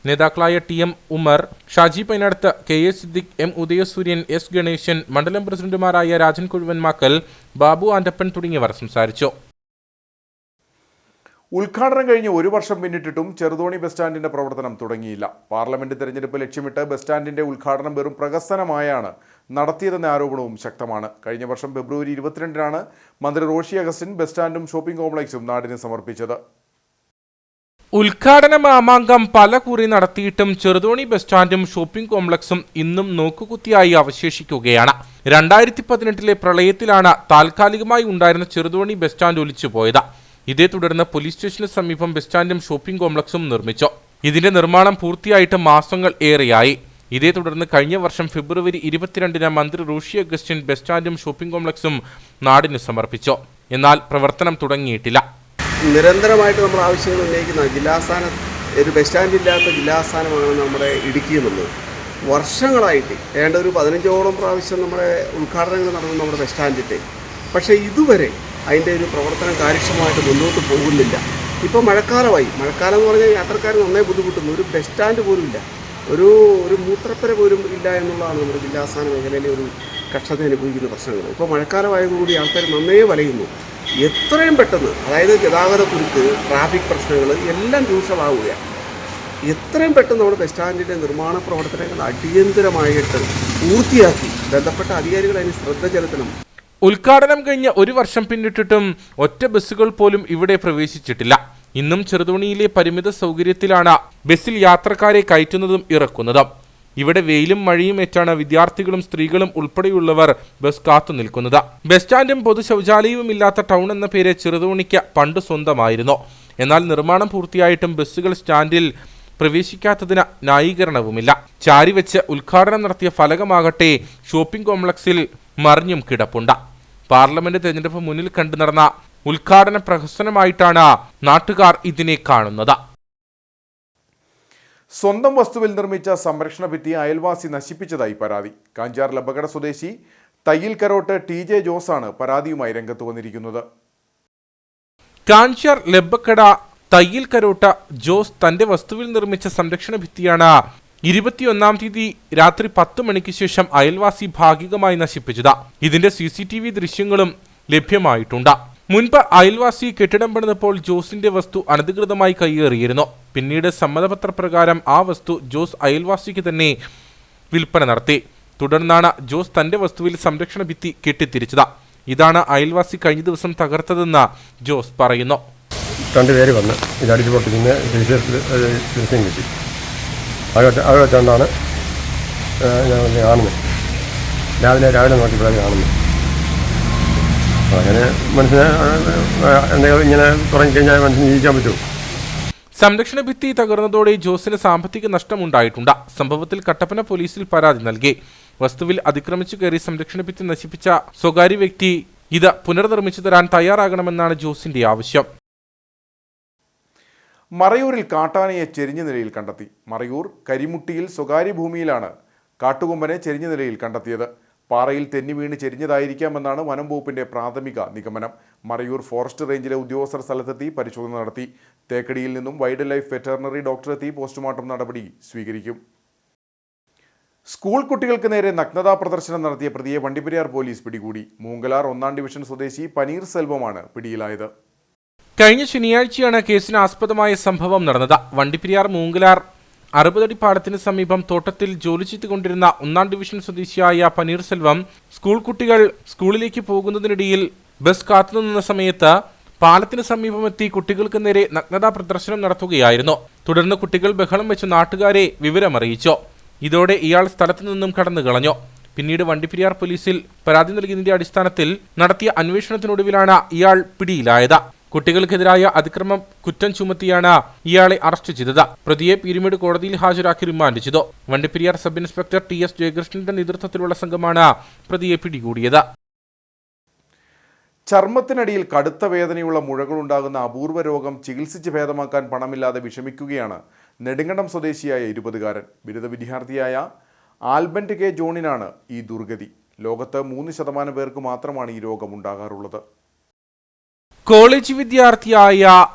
നേതാക്കളായ TM Umar, Shaji Painadath, KA Siddique, M ഉദയസൂര്യൻ, S Ganesan, മണ്ഡലം പ്രസിഡന്റുമാരായ രാജൻ കുഴുവൻമാക്കൽ, ബാബു ആൻഡപ്പൻ തുടങ്ങിയവർ സംസാരിച്ചു. ഉദ്ഘാടനം കഴിഞ്ഞ് 1 വർഷം പിന്നിട്ടിട്ടും ചെറുതോണി ബസ് സ്റ്റാൻഡിന്റെ പ്രവർത്തനം തുടങ്ങിയില്ല. പാർലമെന്റ് തെരഞ്ഞെടുപ്പ് ലക്ഷ്യമിട്ട് ബസ് സ്റ്റാൻഡിന്റെ ഉദ്ഘാടനം വെറും പ്രഹസനമായാണ് നടത്തിയതെന്ന ആരോപണവും ശക്തമാണ്. കഴിഞ്ഞ വർഷം ഫെബ്രുവരി 22-നാണ് മന്ത്രി റോഷി അഗസ്റ്റിൻ ബസ് സ്റ്റാൻഡും ഷോപ്പിംഗ് കോംപ്ലക്സും നാടിന് സമർപ്പിച്ചത്. ഉദ്ഘാടന മാമാങ്കം പല കുറി നടത്തിയിട്ടും ചെറുതോണി ബസ് സ്റ്റാൻഡും ഷോപ്പിംഗ് കോംപ്ലക്സും ഇന്നും നോക്കുകുത്തിയായി അവശേഷിക്കുകയാണ്. 2018-ലെ പ്രളയത്തിലാണ് താൽക്കാലികമായി ഉണ്ടായിരുന്ന ചെറുതോണി ബസ് സ്റ്റാൻഡ് ഒലിച്ചുപോയത്. ഇതേ തുടർന്ന് പോലീസ് സ്റ്റേഷന് സമീപം ബസ് സ്റ്റാൻഡും ഷോപ്പിംഗ് കോംപ്ലക്സും നിർമ്മിച്ചു. ഇതിന്റെ നിർമ്മാണം പൂർത്തിയായിട്ട് മാസങ്ങൾ ഏറെയായി. ഇതേ തുടർന്ന് കഴിഞ്ഞ വർഷം ഫെബ്രുവരി 22-ന് മന്ത്രി റോഷി അഗസ്റ്റിൻ ബസ് സ്റ്റാൻഡും ഷോപ്പിംഗ് കോംപ്ലക്സും നാടിന് സമർപ്പിച്ചു. എന്നാൽ പ്രവർത്തനം തുടങ്ങിയിട്ടില്ല. നിരന്തരമായിട്ട് നമ്മൾ ആവശ്യങ്ങൾ ഉന്നയിക്കുന്ന ജില്ലാസ്ഥാനം, ഒരു ബസ് സ്റ്റാൻഡ് ഇല്ലാത്ത ജില്ലാസ്ഥാനമാണ് നമ്മുടെ ഇടുക്കി എന്നുള്ളത്. വർഷങ്ങളായിട്ട് ഏണ്ട ഒരു 15ഓളം പ്രാവശ്യം നമ്മുടെ ഉദ്ഘാടനങ്ങൾ നടന്നു നമ്മുടെ ബസ് സ്റ്റാൻഡിൻ്റെ. പക്ഷേ ഇതുവരെ അതിൻ്റെ ഒരു പ്രവർത്തനം കാര്യക്ഷമമായിട്ട് മുന്നോട്ട് പോകുന്നില്ല. ഇപ്പോൾ മഴക്കാലമായി. മഴക്കാലം എന്ന് പറഞ്ഞാൽ യാത്രക്കാർ നന്നായി ബുദ്ധിമുട്ടുന്നു. ഒരു ബസ് സ്റ്റാൻഡ് പോലും ഇല്ല, ഒരു മൂത്രപ്പര പോലും ഇല്ല എന്നുള്ളതാണ് നമ്മുടെ ജില്ലാസ്ഥാന മേഖലയിലെ ഒരു കഷ്ടത അനുഭവിക്കുന്ന പ്രശ്നങ്ങൾ. ഇപ്പോൾ മഴക്കാലമായതോടുകൂടി ആൾക്കാർ നന്നേ വലയുന്നു. എത്രയും പെട്ടെന്ന്, അതായത് ഗതാഗത കുരുക്ക്, ട്രാഫിക് പ്രശ്നങ്ങൾ എല്ലാം രൂക്ഷമാവുകയാണ്. എത്രയും പെട്ടെന്ന് നമ്മുടെ ബസ് സ്റ്റാൻഡിൻ്റെ നിർമ്മാണ പ്രവർത്തനങ്ങൾ അടിയന്തരമായിട്ട് പൂർത്തിയാക്കി ബന്ധപ്പെട്ട അധികാരികൾ അതിന് ശ്രദ്ധ ചെലുത്തണം. ഉദ്ഘാടനം കഴിഞ്ഞ് 1 വർഷം പിന്നിട്ടിട്ടും ഒറ്റ ബസ്സുകൾ പോലും ഇവിടെ പ്രവേശിച്ചിട്ടില്ല. ഇന്നും ചെറുതോണിയിലെ പരിമിത സൗകര്യത്തിലാണ് ബസ്സിൽ യാത്രക്കാരെ കയറ്റുന്നതും ഇറക്കുന്നതും. ഇവിടെ വെയിലും മഴയും ഏറ്റാണ് വിദ്യാർത്ഥികളും സ്ത്രീകളും ഉൾപ്പെടെയുള്ളവർ ബസ് കാത്തു നിൽക്കുന്നത്. ബസ് സ്റ്റാൻഡും പൊതു ശൗചാലയവും ഇല്ലാത്ത ടൗൺ എന്ന പേര് ചെറുതോണിക്ക് പണ്ട് സ്വന്തമായിരുന്നു. എന്നാൽ നിർമ്മാണം പൂർത്തിയായിട്ടും ബസ്സുകൾ സ്റ്റാൻഡിൽ പ്രവേശിക്കാത്തതിന് ന്യായീകരണവുമില്ല. ചാരിവെച്ച് ഉദ്ഘാടനം നടത്തിയ ഫലകമാകട്ടെ ഷോപ്പിംഗ് കോംപ്ലക്സിൽ മറിഞ്ഞും കിടപ്പുണ്ട്. പാർലമെന്റ് തെരഞ്ഞെടുപ്പ് മുന്നിൽ കണ്ടു നടന്ന ഉദ്ഘാടന പ്രഹസനമായിട്ടാണ് നാട്ടുകാർ ഇതിനെ കാണുന്നത്. സ്വന്തം വസ്തുവിൽ നിർമ്മിച്ച സംരക്ഷണ ഭിത്തി അയൽവാസി നശിപ്പിച്ചതായി പരാതി. കാഞ്ചാർ ലബക്കട സ്വദേശി തയ്യിൽ കരോട്ട് TJ ജോസാണ് പരാതിയുമായി രംഗത്ത് വന്നിരിക്കുന്നത്. കാഞ്ചാർ ലബക്കട തയ്യിൽ കരോട്ട ജോസ് തന്റെ വസ്തുവിൽ നിർമ്മിച്ച സംരക്ഷണ ഭിത്തിയാണ് 21-ാം തീയതി രാത്രി 10 മണിക്ക് ശേഷം അയൽവാസി ഭാഗികമായി നശിപ്പിച്ചത്. ഇതിന്റെ CCTV ദൃശ്യങ്ങളും ലഭ്യമായിട്ടുണ്ട്. മുൻപ് അയൽവാസി കെട്ടിടം പണിതപ്പോൾ ജോസിന്റെ വസ്തു അനധികൃതമായി കൈയേറിയിരുന്നു. പിന്നീട് സമ്മതപത്രപ്രകാരം ആ വസ്തു ജോസ് അയൽവാസിക്ക് തന്നെ വിൽപ്പന നടത്തി. തുടർന്നാണ് ജോസ് തന്റെ വസ്തുവിൽ സംരക്ഷണ ഭിത്തി കെട്ടിത്തിരിച്ചത്. ഇതാണ് അയൽവാസി കഴിഞ്ഞ ദിവസം തകർത്തതെന്ന് ജോസ് പറയുന്നു. 2 പേര് വന്ന് ഇത് അടിച്ചു പൊട്ടിക്കുന്ന ദൃശ്യം കിട്ടി. അവിടെ വെച്ചുകൊണ്ടാണ് കാണുന്നത്. രാവിലെ നോക്കിയപ്പോഴാണ് കാണുന്നത്. അങ്ങനെ മനുഷ്യനെ എന്തെങ്കിലും ഇങ്ങനെ തുടങ്ങിക്കഴിഞ്ഞാൽ മനുഷ്യന് ജീവിക്കാൻ പറ്റുമോ? സംരക്ഷണ ഭിത്തി തകർന്നതോടെ ജോസിന് സാമ്പത്തിക നഷ്ടമുണ്ടായിട്ടുണ്ട്. സംഭവത്തിൽ കട്ടപ്പന പോലീസിൽ പരാതി നൽകി. വസ്തുവിൽ അതിക്രമിച്ചു കയറി സംരക്ഷണ ഭിത്തി നശിപ്പിച്ച സ്വകാര്യ വ്യക്തി ഇത് പുനർനിർമ്മിച്ചു തരാൻ തയ്യാറാകണമെന്നാണ് ജോസിന്റെ ആവശ്യം. മറയൂരിൽ കാട്ടാനയെ ചെരിഞ്ഞ നിലയിൽ കണ്ടെത്തി. മറയൂർ കരിമുട്ടിയിൽ സ്വകാര്യ ഭൂമിയിലാണ് കാട്ടുകൊമ്പനെ ചെരിഞ്ഞ നിലയിൽ കണ്ടെത്തിയത്. പാറയിൽ തെന്നി വീണ് ചെരിഞ്ഞതായിരിക്കാമെന്നാണ് വനം വകുപ്പിന്റെ പ്രാഥമിക നിഗമനം. മറയൂർ ഫോറസ്റ്റ് റേഞ്ചിലെ ഉദ്യോഗസ്ഥർ സ്ഥലത്തെത്തി പരിശോധന നടത്തി. തേക്കടിയിൽ നിന്നും വൈൽഡ് ലൈഫ് വെറ്ററിനറി ഡോക്ടറെത്തി പോസ്റ്റ്മോർട്ടം നടപടി സ്വീകരിക്കും. സ്കൂൾ കുട്ടികൾക്ക് നേരെ നഗ്നതാ പ്രദർശനം നടത്തിയ പ്രതിയെ വണ്ടിപ്പെരിയാർ പോലീസ് പിടികൂടി. മൂങ്കലാർ 1-ാം ഡിവിഷൻ സ്വദേശി പനീർ സെൽവമാണ് പിടിയിലായത്. കഴിഞ്ഞ ശനിയാഴ്ചയാണ് കേസിന് ആസ്പദമായ സംഭവം നടന്നത്. വണ്ടിപ്പെരിയാർ മൂങ്കലാർ 60 അടി പാടത്തിന് സമീപം തോട്ടത്തിൽ ജോലി ചെയ്തുകൊണ്ടിരുന്ന 1-ാം ഡിവിഷൻ സ്വദേശിയായ പനീർ സെൽവം സ്കൂൾ കുട്ടികൾ സ്കൂളിലേക്ക് പോകുന്നതിനിടയിൽ ബസ് കാത്തുനിന്ന സമയത്ത് പാലത്തിന് സമീപമെത്തി കുട്ടികൾക്ക് നേരെ നഗ്നതാ പ്രദർശനം നടത്തുകയായിരുന്നു. തുടർന്ന് കുട്ടികൾ ബഹളം വെച്ച് നാട്ടുകാരെ വിവരമറിയിച്ചു. ഇതോടെ ഇയാൾ സ്ഥലത്തു നിന്നും കടന്നു കളഞ്ഞു. പിന്നീട് വണ്ടിപ്പെരിയാർ പോലീസിൽ പരാതി നൽകിയതിന്റെ അടിസ്ഥാനത്തിൽ നടത്തിയ അന്വേഷണത്തിനൊടുവിലാണ് ഇയാൾ പിടിയിലായത്. കുട്ടികൾക്കെതിരായ അതിക്രമം കുറ്റം ചുമത്തിയാണ് ഇയാളെ അറസ്റ്റ് ചെയ്തത്. പ്രതിയെ പീരുമേട് കോടതിയിൽ ഹാജരാക്കി റിമാൻഡ് ചെയ്തു. വണ്ടിപ്പെരിയാർ സബ് ഇൻസ്പെക്ടർ TS ജയകൃഷ്ണന്റെ നേതൃത്വത്തിലുള്ള സംഘമാണ് പ്രതിയെ പിടികൂടിയത്. ചർമ്മത്തിനടിയിൽ കടുത്ത വേദനയുള്ള മുഴകളുണ്ടാകുന്ന അപൂർവ രോഗം ചികിത്സിച്ച് ഭേദമാക്കാൻ പണമില്ലാതെ വിഷമിക്കുകയാണ് നെടുങ്കണ്ടം സ്വദേശിയായ 20-കാരൻ. ബിരുദ വിദ്യാർത്ഥിയായ ആൽബന്റ് K ജോണിനാണ് ഈ ദുർഗതി. ലോകത്ത് 3% പേർക്ക് മാത്രമാണ് ഈ രോഗം ഉണ്ടാകാറുള്ളത്. കോളേജ് വിദ്യാർത്ഥിയായ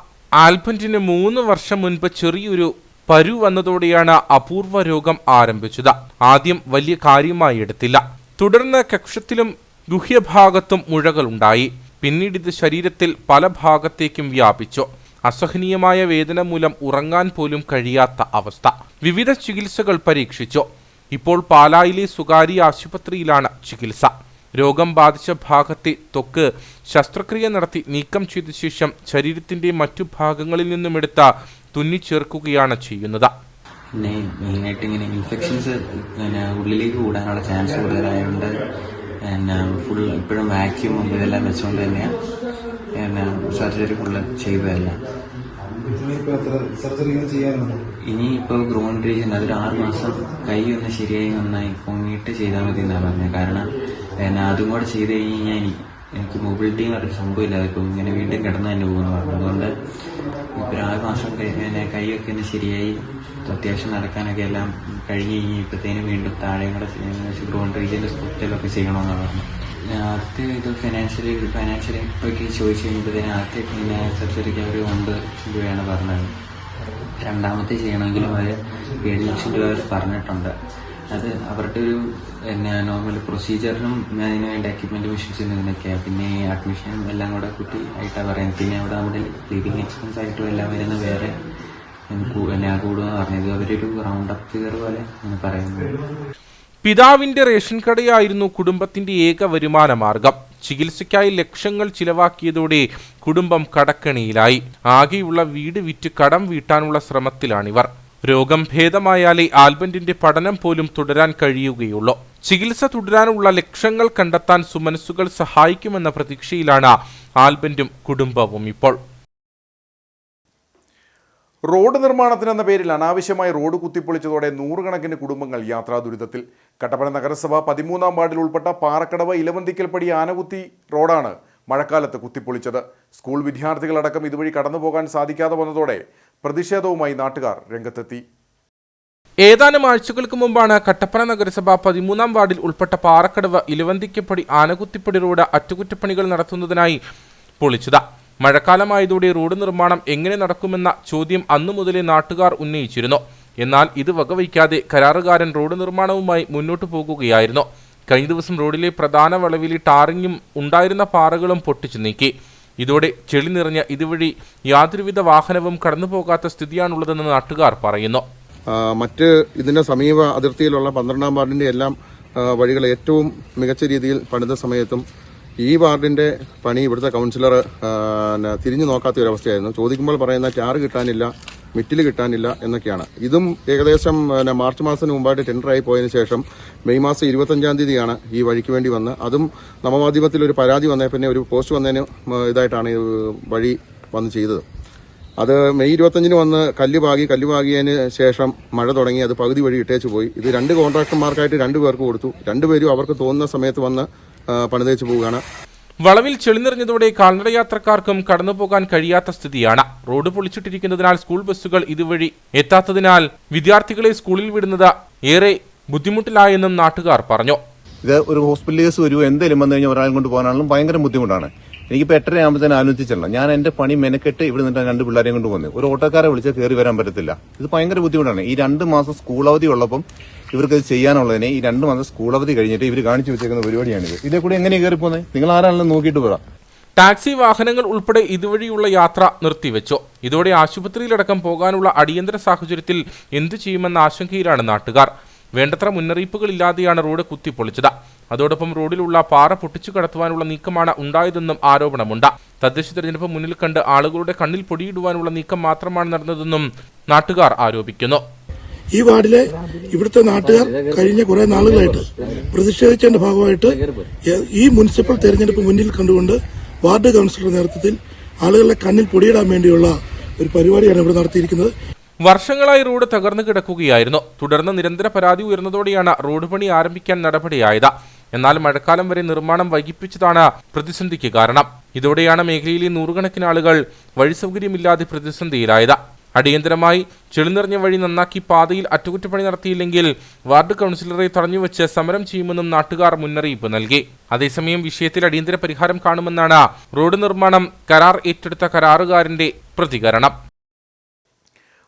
ആൽബന്റിന് 3 വർഷം മുൻപ് ചെറിയൊരു പരു വന്നതോടെയാണ് അപൂർവ രോഗം ആരംഭിച്ചത്. ആദ്യം വലിയ കാര്യമായി എടുത്തില്ല. തുടർന്ന് കക്ഷത്തിലും ഗുഹ്യഭാഗത്തും മുഴകളുണ്ടായി. പിന്നീട് ഇത് ശരീരത്തിൽ പല ഭാഗത്തേക്കും വ്യാപിച്ചു. അസഹനീയമായ വേദന മൂലം ഉറങ്ങാൻ പോലും കഴിയാത്ത അവസ്ഥ. വിവിധ ചികിത്സകൾ പരീക്ഷിച്ചു. ഇപ്പോൾ പാലായിലെ സ്വകാര്യ ആശുപത്രിയിലാണ് ചികിത്സ. രോഗം ബാധിച്ച ഭാഗത്തെ ത്വക്ക് ശസ്ത്രക്രിയ നടത്തി നീക്കം ചെയ്ത ശേഷം ശരീരത്തിന്റെ മറ്റു ഭാഗങ്ങളിൽ നിന്നും എടുത്ത തുന്നിച്ചേർക്കുകയാണ് ചെയ്യുന്നത്. പിന്നെ മെയിനായിട്ട് ഇങ്ങനെ ഇൻഫെക്ഷൻസ് ഉള്ളിലേക്ക് കൂടാനുള്ള ചാൻസ് കൂടുതലായതുകൊണ്ട് ഫുൾ ഇപ്പോഴും വാക്യൂമും ഇതെല്ലാം വെച്ചുകൊണ്ട് തന്നെയാണ് സർജറി ഫുള്ള് ചെയ്തതല്ല. ഇനിയിപ്പോൾ ഗ്രോൺ റീജിയൻ അതൊരു 6 മാസം കൈ ഒന്ന് ശരിയായി നന്നായി പൊങ്ങിയിട്ട് ചെയ്താൽ മതി എന്നാണ് പറഞ്ഞത്. കാരണം അതും കൂടെ ചെയ്ത് കഴിഞ്ഞാൽ എനിക്ക് മൊബിലിറ്റി എന്ന് പറഞ്ഞ സംഭവമില്ലാതെ ഇപ്പം ഇങ്ങനെ വീണ്ടും കിടന്നു തന്നെ പോകുന്നു പറഞ്ഞു. അതുകൊണ്ട് ഇപ്പോൾ 6 മാസം കഴിഞ്ഞാൽ കൈയൊക്കെ ഒന്ന് ശരിയായി അത്യാവശ്യം നടക്കാനൊക്കെ എല്ലാം കഴിഞ്ഞ് കഴിഞ്ഞപ്പോഴത്തേനും വീണ്ടും താഴെയും കൂടെ ഗ്രോൺ റീജിയൻ്റെ ഹോസ്പിറ്റലൊക്കെ ചെയ്യണമെന്നാണ് പറഞ്ഞു. ആദ്യത്തെ ഇത് ഫിനാൻഷ്യലി ഒക്കെ ചോദിച്ചു കഴിയുമ്പോഴത്തേനും ആദ്യത്തെ പിന്നെ സർജറിക്ക് അവർ 9 രൂപയാണ് പറഞ്ഞത്. രണ്ടാമത്തെ ചെയ്യണമെങ്കിലും അവർ 7 ലക്ഷം രൂപ അവർ പറഞ്ഞിട്ടുണ്ട്. അത് അവരുടെ ഒരു നോർമൽ പ്രൊസീജിയറിനും അതിന് വേണ്ട എക്യുപ്മെന്റ് മെഷീൻസിനും ഇതിനൊക്കെയാണ്. പിന്നെ അഡ്മിഷനും എല്ലാം കൂടെ കുട്ടി ആയിട്ടാണ് പറയുന്നത്. പിന്നെ അവിടെ നമ്മുടെ ലിവിങ് എക്സ്പെൻസ് ആയിട്ടും എല്ലാം വരുന്ന വേറെ കൂടുമെന്ന് പറഞ്ഞത്. അവരൊരു റൗണ്ട് അപ്പ് ഫിഗർ പോലെ പറയുന്നത്. പിതാവിന്റെ റേഷൻ കടയായിരുന്നു കുടുംബത്തിന്റെ ഏക വരുമാന മാർഗം. ചികിത്സയ്ക്കായി ലക്ഷങ്ങൾ ചിലവാക്കിയതോടെ കുടുംബം കടക്കെണിയിലായി. ആകെയുള്ള വീട് വിറ്റ് കടം വീട്ടാനുള്ള ശ്രമത്തിലാണിവർ. രോഗം ഭേദമായാലേ ആൽബന്റിന്റെ പഠനം പോലും തുടരാൻ കഴിയുകയുള്ളൂ. ചികിത്സ തുടരാനുള്ള ലക്ഷങ്ങൾ കണ്ടെത്താൻ സുമനസ്സുകൾ സഹായിക്കുമെന്ന പ്രതീക്ഷയിലാണ് ആൽബന്റും കുടുംബവും ഇപ്പോൾ. റോഡ് നിർമ്മാണത്തിനെന്ന പേരിൽ അനാവശ്യമായി റോഡ് കുത്തിപ്പൊളിച്ചതോടെ നൂറുകണക്കിന് കുടുംബങ്ങൾ യാത്രാ ദുരിതത്തിൽ. കട്ടപ്പന നഗരസഭ 13-ാം വാർഡിൽ ഉൾപ്പെട്ട പാറക്കടവ് ഇലവന്തിക്കൽപ്പടി ആനകുത്തി റോഡാണ് മഴക്കാലത്ത് കുത്തിപ്പൊളിച്ചത്. സ്കൂൾ വിദ്യാർത്ഥികളടക്കം ഇതുവഴി കടന്നുപോകാൻ സാധിക്കാതെ വന്നതോടെ പ്രതിഷേധവുമായി നാട്ടുകാർ രംഗത്തെത്തി. ഏതാനും ആഴ്ചകൾക്ക് മുമ്പാണ് കട്ടപ്പന നഗരസഭ 13-ാം വാർഡിൽ ഉൾപ്പെട്ട പാറക്കടവ് ഇലവന്തിക്കപ്പടി ആനകുത്തിപ്പടി റോഡ് അറ്റകുറ്റപ്പണികൾ നടത്തുന്നതിനായി പൊളിച്ചത്. മഴക്കാലമായതോടെ റോഡ് നിർമ്മാണം എങ്ങനെ നടക്കുമെന്ന ചോദ്യം അന്നു മുതലേ നാട്ടുകാർ ഉന്നയിച്ചിരുന്നു. എന്നാൽ ഇത് വകവയ്ക്കാതെ കരാറുകാരൻ റോഡ് നിർമ്മാണവുമായി മുന്നോട്ടു പോകുകയായിരുന്നു. കഴിഞ്ഞ ദിവസം റോഡിലെ പ്രധാന വളവിലെ ടാറിങ്ങും ഉണ്ടായിരുന്ന പാറകളും പൊട്ടിച്ചു നീക്കി. ഇതോടെ ചെളി നിറഞ്ഞ ഇതുവഴി യാതൊരുവിധ വാഹനവും കടന്നുപോകാത്ത സ്ഥിതിയാണുള്ളതെന്ന് നാട്ടുകാർ പറയുന്നു. മറ്റ് ഇതിന്റെ സമീപ അതിർത്തിയിലുള്ള 12-ാം വാർഡിന്റെ എല്ലാം വഴികൾ ഏറ്റവും മികച്ച രീതിയിൽ പണിത സമയത്തും ഈ വാർഡിന്റെ പണി ഇവിടുത്തെ കൗൺസിലർ തിരിഞ്ഞു നോക്കാത്ത ഒരു അവസ്ഥയായിരുന്നു. ചോദിക്കുമ്പോൾ പറയുന്ന ടാർ കിട്ടാനില്ല, മിറ്റിൽ കിട്ടാനില്ല എന്നൊക്കെയാണ്. ഇതും ഏകദേശം മാർച്ച് മാസത്തിന് മുമ്പായിട്ട് ടെൻഡറായി പോയതിനു ശേഷം മെയ് മാസം 25-ാം തീയതിയാണ് ഈ വഴിക്ക് വേണ്ടി വന്ന്, അതും നവമാധ്യമത്തിൽ ഒരു പരാതി വന്നേ പിന്നെ ഒരു പോസ്റ്റ് വന്നതിന് ഇതായിട്ടാണ് ഈ വഴി വന്ന് ചെയ്തത്. അത് മെയ് 25-ന് വന്ന് കല്ല് പാകിയതിന് ശേഷം മഴ തുടങ്ങി അത് പകുതി വഴി ഇട്ടേച്ചു പോയി. ഇത് 2 കോൺട്രാക്ടർമാർക്കായിട്ട് 2 പേർക്ക് കൊടുത്തു. 2 പേരും അവർക്ക് തോന്നുന്ന സമയത്ത് വന്ന് പണിതേച്ചു പോവുകയാണ്. വളവിൽ ചെളി നിറഞ്ഞതോടെ കാൽനട യാത്രക്കാർക്കും കടന്നുപോകാൻ കഴിയാത്ത സ്ഥിതിയാണ്. റോഡ് പൊളിച്ചിട്ടിരിക്കുന്നതിനാൽ സ്കൂൾ ബസ്സുകൾ ഇതുവഴി എത്താത്തതിനാൽ വിദ്യാർത്ഥികളെ സ്കൂളിൽ വിടുന്നത് ഏറെ ബുദ്ധിമുട്ടിലായെന്നും നാട്ടുകാർ പറഞ്ഞു. ഇത് ഒരു ഹോസ്പിറ്റൽ കേസ് വരുമോ എന്തെങ്കിലും വന്നു കഴിഞ്ഞാൽ ഒരാളും കൊണ്ട് പോകാനാണെങ്കിലും ഭയങ്കര ബുദ്ധിമുട്ടാണ്. എനിക്കിപ്പോൾ 8:30 ആകുമ്പോഴത്തേനും ആലോചിച്ചില്ല. ഞാൻ എന്റെ പണി മെനക്കെട്ട് ഇവിടെ നിന്ന് 2 പിള്ളേരെയും കൊണ്ട് വന്നു. ഒരു ഓട്ടോക്കാരെ വിളിച്ചാൽ കയറി വരാൻ പറ്റത്തില്ല. ഇത് ഭയങ്കര ബുദ്ധിമുട്ടാണ്. ഈ 2 മാസം സ്കൂൾ അവധി ഉള്ളപ്പം ഇവർക്ക് ഇത് ചെയ്യാനുള്ളതിനെ ഈ 2 മാസം സ്കൂൾ അവധി കഴിഞ്ഞിട്ട് ഇവർ കാണിച്ചു വെച്ചേക്കുന്ന പരിപാടിയാണിത്. ഇതേ കൂടെ എങ്ങനെ കയറി പോകുന്നത്? നിങ്ങൾ ആരാണെങ്കിലും നോക്കിയിട്ട് പോകാം. ടാക്സി വാഹനങ്ങൾ ഉൾപ്പെടെ ഇതുവഴിയുള്ള യാത്ര നിർത്തിവെച്ചു. ഇതോടെ ആശുപത്രിയിലടക്കം പോകാനുള്ള അടിയന്തര സാഹചര്യത്തിൽ എന്തു ചെയ്യുമെന്ന ആശങ്കയിലാണ് നാട്ടുകാർ. വേണ്ടത്ര മുന്നറിയിപ്പുകളില്ലാതെയാണ് റോഡ് കുത്തിപ്പൊളിച്ചത്. അതോടൊപ്പം റോഡിലുള്ള പാറ പൊട്ടിച്ചു കടത്തുവാനുള്ള നീക്കമാണ് ഉണ്ടായതെന്നും ആരോപണമുണ്ട്. തദ്ദേശ തെരഞ്ഞെടുപ്പ് മുന്നിൽ കണ്ട് ആളുകളുടെ കണ്ണിൽ പൊടിയിടുവാനുള്ള നീക്കം മാത്രമാണ് നടന്നതെന്നും നാട്ടുകാർ ആരോപിക്കുന്നു. ഈ വാർഡിലെ ഇവിടുത്തെ നാട്ടുകാർ കഴിഞ്ഞ കുറെ നാളുകളായിട്ട് പ്രതിഷേധിച്ചതിന്റെ ഭാഗമായിട്ട് ഈ മുനിസിപ്പൽ തെരഞ്ഞെടുപ്പ് മുന്നിൽ കണ്ടുകൊണ്ട് വാർഡ് കൗൺസിലറുടെ നേതൃത്വത്തിൽ ആളുകളുടെ കണ്ണിൽ പൊടിയിടാൻ വേണ്ടിയുള്ള ഒരു പരിപാടിയാണ് ഇവിടെ നടത്തിയിരിക്കുന്നത്. വർഷങ്ങളായി റോഡ് തകർന്നു കിടക്കുകയായിരുന്നു. തുടർന്ന് നിരന്തര പരാതി ഉയർന്നതോടെയാണ് റോഡ് പണി ആരംഭിക്കാൻ നടപടിയായത്. എന്നാൽ മഴക്കാലം വരെ നിർമ്മാണം വൈകിപ്പിച്ചതാണ് പ്രതിസന്ധിക്ക് കാരണം. ഇതോടെയാണ് മേഖലയിലെ നൂറുകണക്കിന് ആളുകൾ വഴി സൗകര്യമില്ലാതെ പ്രതിസന്ധിയിലായത്. അടിയന്തരമായി ചെളി നിറഞ്ഞ വഴി നന്നാക്കി പാതയിൽ അറ്റകുറ്റപ്പണി നടത്തിയില്ലെങ്കിൽ വാർഡ് കൗൺസിലറെ തടഞ്ഞുവെച്ച് സമരം ചെയ്യുമെന്നും നാട്ടുകാർ മുന്നറിയിപ്പ് നൽകി. അതേസമയം വിഷയത്തിൽ അടിയന്തര പരിഹാരം കാണുമെന്നാണ് റോഡ് നിർമ്മാണം കരാർ ഏറ്റെടുത്ത കരാറുകാരന്റെ പ്രതികരണം.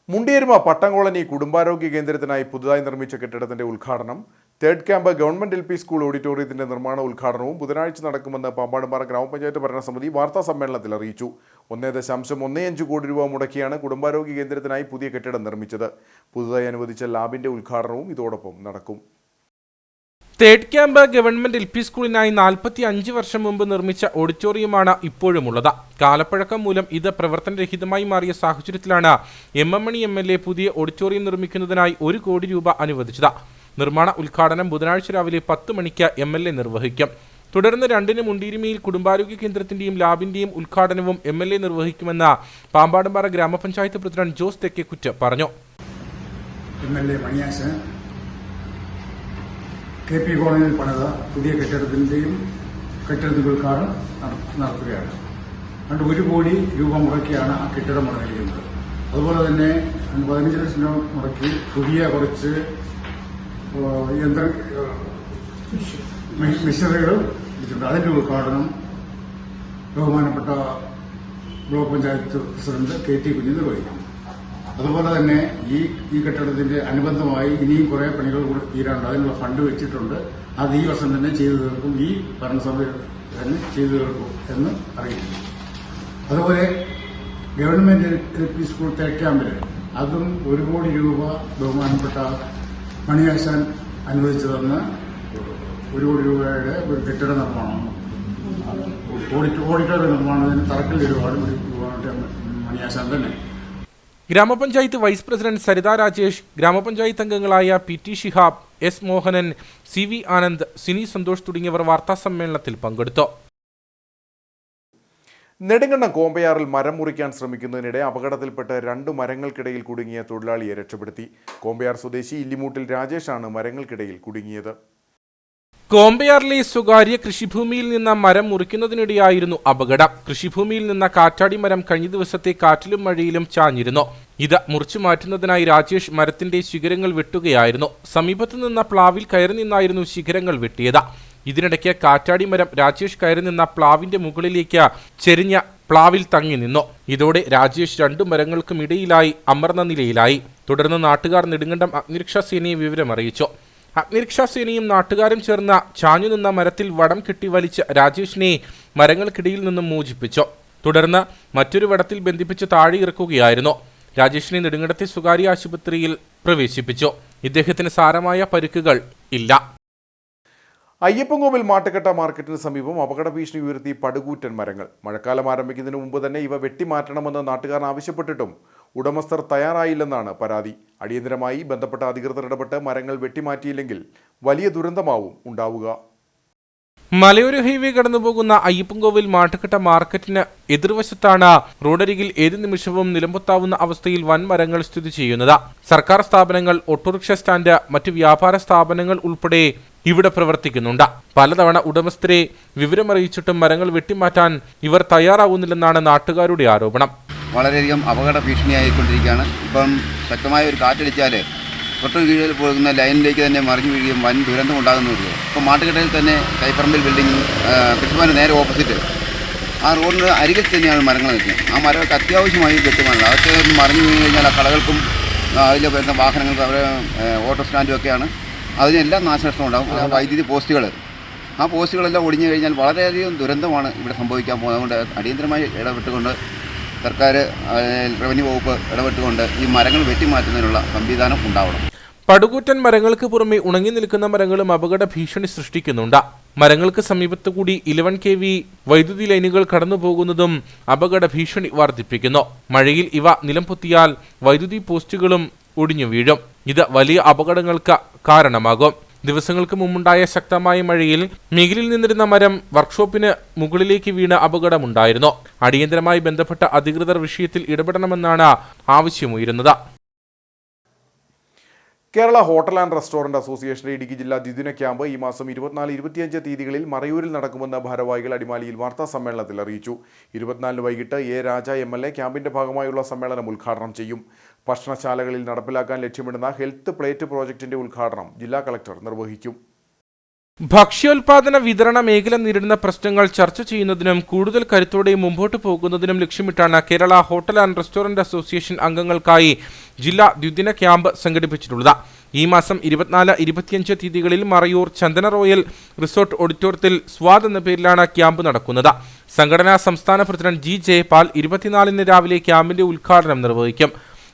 മുണ്ടിയരുമ പട്ടം കോളനി കുടുംബാരോഗ്യ കേന്ദ്രത്തിനായി പുതുതായി നിർമ്മിച്ച കെട്ടിടത്തിന്റെ ഉദ്ഘാടനം, 3rd camp government LP school ഓഡിറ്റോറിയത്തിന്റെ നിർമ്മാണ ഉദ്ഘാടനവും ബുധനാഴ്ച നടക്കുമെന്ന് പാമ്പാടുംപാറ ഗ്രാമപഞ്ചായത്ത് ഭരണസമിതി വാർത്താ സമ്മേളനത്തിൽ അറിയിച്ചു. 1.15 കോടി രൂപ മുടക്കിയാണ് കുടുംബാരോഗ്യ കേന്ദ്രത്തിനായി പുതിയ കെട്ടിടം നിർമ്മിച്ചത്. പുതുതായി അനുവദിച്ച ലാബിന്റെ ഉദ്ഘാടനവും ഇതോടൊപ്പം നടക്കും. 3rd ക്യാമ്പ് ഗവൺമെന്റ് LP സ്കൂളിനായി 45 വർഷം മുമ്പ് നിർമ്മിച്ച ഓഡിറ്റോറിയമാണ് ഇപ്പോഴുമുള്ളത്. കാലപ്പഴക്കം മൂലം ഇത് പ്രവർത്തനരഹിതമായി മാറിയ സാഹചര്യത്തിലാണ് M. M. മണി MLA പുതിയ ഓഡിറ്റോറിയം നിർമ്മിക്കുന്നതിനായി 1 കോടി രൂപ അനുവദിച്ചത്. നിർമ്മാണ ഉദ്ഘാടനം ബുധനാഴ്ച രാവിലെ 10 മണിക്ക് MLA നിർവഹിക്കും. തുടർന്ന് 2-ന് മുണ്ടിയിരുമയിൽ കുടുംബാരോഗ്യ കേന്ദ്രത്തിന്റെയും ലാബിന്റെയും ഉദ്ഘാടനവും MLA നിർവഹിക്കുമെന്ന് പാമ്പാടുംപാറ ഗ്രാമപഞ്ചായത്ത് പ്രസിഡന്റ് ജോസ് തെക്കേക്കുറ്റ് പറഞ്ഞു. MLA മണിയാശൻ KP കോളനിയിൽ പണിത പുതിയ കെട്ടിടത്തിന്റെ ഉദ്ഘാടനം നടത്തുകയാണ്. 1 കോടി രൂപ മുടക്കിയാണ് ആ കെട്ടിടം പണിതിരിക്കുന്നത്. അതുപോലെ തന്നെ 15 ലക്ഷം രൂപ മുടക്കി പുതിയ കുറച്ച് മെഷീനറികൾ വെച്ചിട്ടുണ്ട്. അതിന്റെ ഉദ്ഘാടനം ബഹുമാനപ്പെട്ട ബ്ലോക്ക് പഞ്ചായത്ത് പ്രസിഡന്റ് KT കുഞ്ഞ് നിർവഹിക്കും. അതുപോലെ തന്നെ ഈ കെട്ടിടത്തിന്റെ അനുബന്ധമായി ഇനിയും കുറെ പണികൾ കൂടെ തീരാനുണ്ട്. അതിനുള്ള ഫണ്ട് വെച്ചിട്ടുണ്ട്. അത് ഈ വർഷം തന്നെ ചെയ്തു തീർക്കും. ഈ ഭരണസഭ തന്നെ ചെയ്തു തീർക്കും എന്ന് അറിയിക്കുന്നു. അതുപോലെ ഗവൺമെന്റ് LP സ്കൂൾ 3rd ക്യാമ്പിൽ അതും 1 കോടി രൂപ ബഹുമാനപ്പെട്ട മണിയാശാൻ അനുവദിച്ചു തന്ന 1 കോടി രൂപയുടെ ഒരു കെട്ടിട നിർമ്മാണം, ഓഡിറ്റോറിയം നിർമ്മാണത്തിന് തറക്കല്ലിടുപാട് മണിയാശാൻ തന്നെ. ഗ്രാമപഞ്ചായത്ത് വൈസ് പ്രസിഡന്റ് സരിത രാജേഷ്, ഗ്രാമപഞ്ചായത്ത് അംഗങ്ങളായ PT Shihab, S Mohanan, CV Anand, Sini Santhosh തുടങ്ങിയവർ വാർത്താസമ്മേളനത്തിൽ പങ്കെടുത്തു. നെടുങ്കണ്ടം കോമ്പയാറിൽ മരം മുറിക്കാൻ ശ്രമിക്കുന്നതിനിടെ അപകടത്തിൽപ്പെട്ട് 2 മരങ്ങൾക്കിടയിൽ കുടുങ്ങിയ തൊഴിലാളിയെ രക്ഷപ്പെടുത്തി. കോമ്പയാർ സ്വദേശി ഇല്ലിമൂട്ടിൽ രാജേഷാണ് മരങ്ങൾക്കിടയിൽ കുടുങ്ങിയത്. കോമ്പയാറിലെ സ്വകാര്യ കൃഷിഭൂമിയിൽ നിന്ന് മരം മുറിക്കുന്നതിനിടെയായിരുന്നു അപകടം. കൃഷിഭൂമിയിൽ നിന്ന് കാറ്റാടി മരം കഴിഞ്ഞ ദിവസത്തെ കാറ്റിലും മഴയിലും ചാഞ്ഞിരുന്നു. ഇത് മുറിച്ചു മാറ്റുന്നതിനായി രാജേഷ് മരത്തിന്റെ ശിഖരങ്ങൾ വെട്ടുകയായിരുന്നു. സമീപത്തു നിന്ന പ്ലാവിൽ കയറി നിന്നായിരുന്നു ശിഖരങ്ങൾ വെട്ടിയത്. ഇതിനിടയ്ക്ക് കാറ്റാടി മരം രാജേഷ് കയറി നിന്ന പ്ലാവിന്റെ മുകളിലേക്ക് ചെരിഞ്ഞ പ്ലാവിൽ തങ്ങി നിന്നു. ഇതോടെ രാജേഷ് 2 മരങ്ങൾക്കും ഇടയിലായി അമർന്ന നിലയിലായി. തുടർന്ന് നാട്ടുകാർ നെടുങ്കണ്ടം അഗ്നിരക്ഷാസേനയെ വിവരമറിയിച്ചു. അഗ്നിരക്ഷാസേനയും നാട്ടുകാരും ചേർന്ന് ചാഞ്ഞു നിന്ന മരത്തിൽ വടം കെട്ടി വലിച്ച് രാജേഷിനെ മരങ്ങൾക്കിടയിൽ നിന്നും മോചിപ്പിച്ചു. തുടർന്ന് മറ്റൊരു വടത്തിൽ ബന്ധിപ്പിച്ച് താഴെ ഇറക്കുകയായിരുന്നു. രാജേഷിനെ നെടുങ്കണ്ടത്തെ സ്വകാര്യ ആശുപത്രിയിൽ പ്രവേശിപ്പിച്ചു. ഇദ്ദേഹത്തിന് സാരമായ പരിക്കുകൾ ഇല്ല. അയ്യപ്പൻകോവിൽ മാട്ടുകെട്ട മാർക്കറ്റിന് സമീപം അപകട ഭീഷണി ഉയർത്തി പടുകൂറ്റൻ മരങ്ങൾ. മഴക്കാലം ആരംഭിക്കുന്നതിന് മുമ്പ് തന്നെ ഇവ വെട്ടിമാറ്റണമെന്ന് നാട്ടുകാർ ആവശ്യപ്പെട്ടിട്ടും ഉടമസ്ഥർ തയ്യാറായില്ലെന്നാണ് പരാതി. അടിയന്തരമായി ബന്ധപ്പെട്ട അധികൃതർ ഇടപെട്ട് മരങ്ങൾ വെട്ടിമാറ്റിയില്ലെങ്കിൽ വലിയ ദുരന്തമാവും ഉണ്ടാവുക. മലയോര ഹൈവേ കടന്നുപോകുന്ന അയ്യപ്പൻകോവിൽ മാട്ടുകെട്ട മാർക്കറ്റിന് എതിർവശത്താണ് റോഡരികിൽ ഏത് നിമിഷവും നിലംപൊത്താവുന്ന അവസ്ഥയിൽ വൻ മരങ്ങൾ സ്ഥിതി ചെയ്യുന്നത്. സർക്കാർ സ്ഥാപനങ്ങൾ, ഓട്ടോറിക്ഷ സ്റ്റാൻഡ്, മറ്റ് വ്യാപാര സ്ഥാപനങ്ങൾ ഉൾപ്പെടെ ഇവിടെ പ്രവർത്തിക്കുന്നുണ്ട്. പലതവണ ഉടമസ്ഥരെ വിവരമറിയിച്ചിട്ടും മരങ്ങൾ വെട്ടിമാറ്റാൻ ഇവർ തയ്യാറാവുന്നില്ലെന്നാണ് നാട്ടുകാരുടെ ആരോപണം. വളരെയധികം അപകട ഭീഷണിയായിക്കൊണ്ടിരിക്കുകയാണ്. ഇപ്പം ശക്തമായ ഒരു കാറ്റടിച്ചാൽ തൊട്ടു കീഴിൽ പോകുന്ന ലൈനിലേക്ക് തന്നെ മറിഞ്ഞു വീഴുകയും വൻ ദുരന്തം ഉണ്ടാകുന്നുണ്ട്. ഇപ്പോൾ മാട്ടുകെട്ടയിൽ തന്നെ കൈപ്പറമ്പിൽ ബിൽഡിംഗ്, കൃഷിഭവന് നേരെ ഓപ്പോസിറ്റ് ആ റോഡിന് അരികിൽ തന്നെയാണ് മരങ്ങൾ നിൽക്കുന്നത്. ആ മരങ്ങൾക്ക് അത്യാവശ്യമായി വെട്ടുമാനുണ്ട്. അതൊക്കെ മറിഞ്ഞു വീണ് കഴിഞ്ഞാൽ ആ കടകൾക്കും അതിൽ വരുന്ന വാഹനങ്ങൾക്കും അവരെ ഓട്ടോ സ്റ്റാൻഡും ഒക്കെയാണ്, അതിനെല്ലാം നാശനഷ്ടം ഉണ്ടാകും. വൈദ്യുതി പോസ്റ്റുകൾ, ആ പോസ്റ്റുകളെല്ലാം ഒടിഞ്ഞു കഴിഞ്ഞാൽ വളരെയധികം ദുരന്തമാണ് ഇവിടെ സംഭവിക്കാൻ പോകുന്നത്. അതുകൊണ്ട് അടിയന്തരമായി ഇടപെട്ടുകൊണ്ട് സർക്കാർ, റവന്യൂ വകുപ്പ് ഇടപെട്ടുകൊണ്ട് ഈ മരങ്ങൾ വെട്ടിമാറ്റുന്നതിനുള്ള സംവിധാനം ഉണ്ടാവണം. പടുകൂറ്റൻ മരങ്ങൾക്ക് പുറമെ ഉണങ്ങി നിൽക്കുന്ന മരങ്ങളും അപകട ഭീഷണി സൃഷ്ടിക്കുന്നുണ്ട്. മരങ്ങൾക്ക് സമീപത്തു കൂടി 11 kV വൈദ്യുതി ലൈനുകൾ കടന്നുപോകുന്നതും അപകട ഭീഷണി വർദ്ധിപ്പിക്കുന്നു. മഴയിൽ ഇവ നിലംപൊത്തിയാൽ വൈദ്യുതി പോസ്റ്റുകളും ഒടിഞ്ഞു വീഴും. ഇത് വലിയ അപകടങ്ങൾക്ക് കാരണമാകും. ദിവസങ്ങൾക്ക് മുമ്പുണ്ടായ ശക്തമായ മഴയിൽ മികിലിൽ നിന്നിരുന്ന മരം വർക്ക്ഷോപ്പിന് മുകളിലേക്ക് വീണ് അപകടമുണ്ടായിരുന്നു. അടിയന്തരമായി ബന്ധപ്പെട്ട അധികൃതർ വിഷയത്തിൽ ഇടപെടണമെന്നാണ് ആവശ്യമുയരുന്നത്. കേരള ഹോട്ടൽ ആൻഡ് റെസ്റ്റോറന്റ് അസോസിയേഷന്റെ ഇടുക്കി ജില്ലാ ദ്വിദിന ക്യാമ്പ് ഈ മാസം 24-25 തീയതികളിൽ മറയൂരിൽ നടക്കുമെന്ന് ഭാരവാഹികൾ അടിമാലിയിൽ വാർത്താ സമ്മേളനത്തിൽ അറിയിച്ചു. 24 വൈകിട്ട് A. രാജ MLA ക്യാമ്പിന്റെ ഭാഗമായുള്ള സമ്മേളനം ഉദ്ഘാടനം ചെയ്യും. ഭക്ഷണശാലകളിൽ നടപ്പിലാക്കാൻ ലക്ഷ്യമിടുന്ന ഹെൽത്ത് പ്ലേറ്റ് പ്രോജക്ടിന്റെ ഉദ്ഘാടനം ജില്ലാ കളക്ടർ നിർവഹിക്കും. ഭക്ഷ്യോൽപാദന വിതരണ മേഖല നേരിടുന്ന പ്രശ്നങ്ങൾ ചർച്ച ചെയ്യുന്നതിനും കൂടുതൽ കരുത്തോടെ മുമ്പോട്ട് പോകുന്നതിനും ലക്ഷ്യമിട്ടാണ് Kerala hotel and restaurant association അംഗങ്ങൾക്കായി ജില്ലാ ദ്വിദിന ക്യാമ്പ് സംഘടിപ്പിച്ചിട്ടുള്ളത്. ഈ മാസം 24-25 തീയതികളിൽ മറയൂർ ചന്ദന റോയൽ റിസോർട്ട് ഓഡിറ്റോറിയത്തിൽ സ്വാദ് എന്ന പേരിലാണ് ക്യാമ്പ് നടക്കുന്നത്. സംഘടനാ സംസ്ഥാന പ്രസിഡന്റ് G. ജയപാൽ 24-ന് രാവിലെ ക്യാമ്പിന്റെ ഉദ്ഘാടനം നിർവഹിക്കും.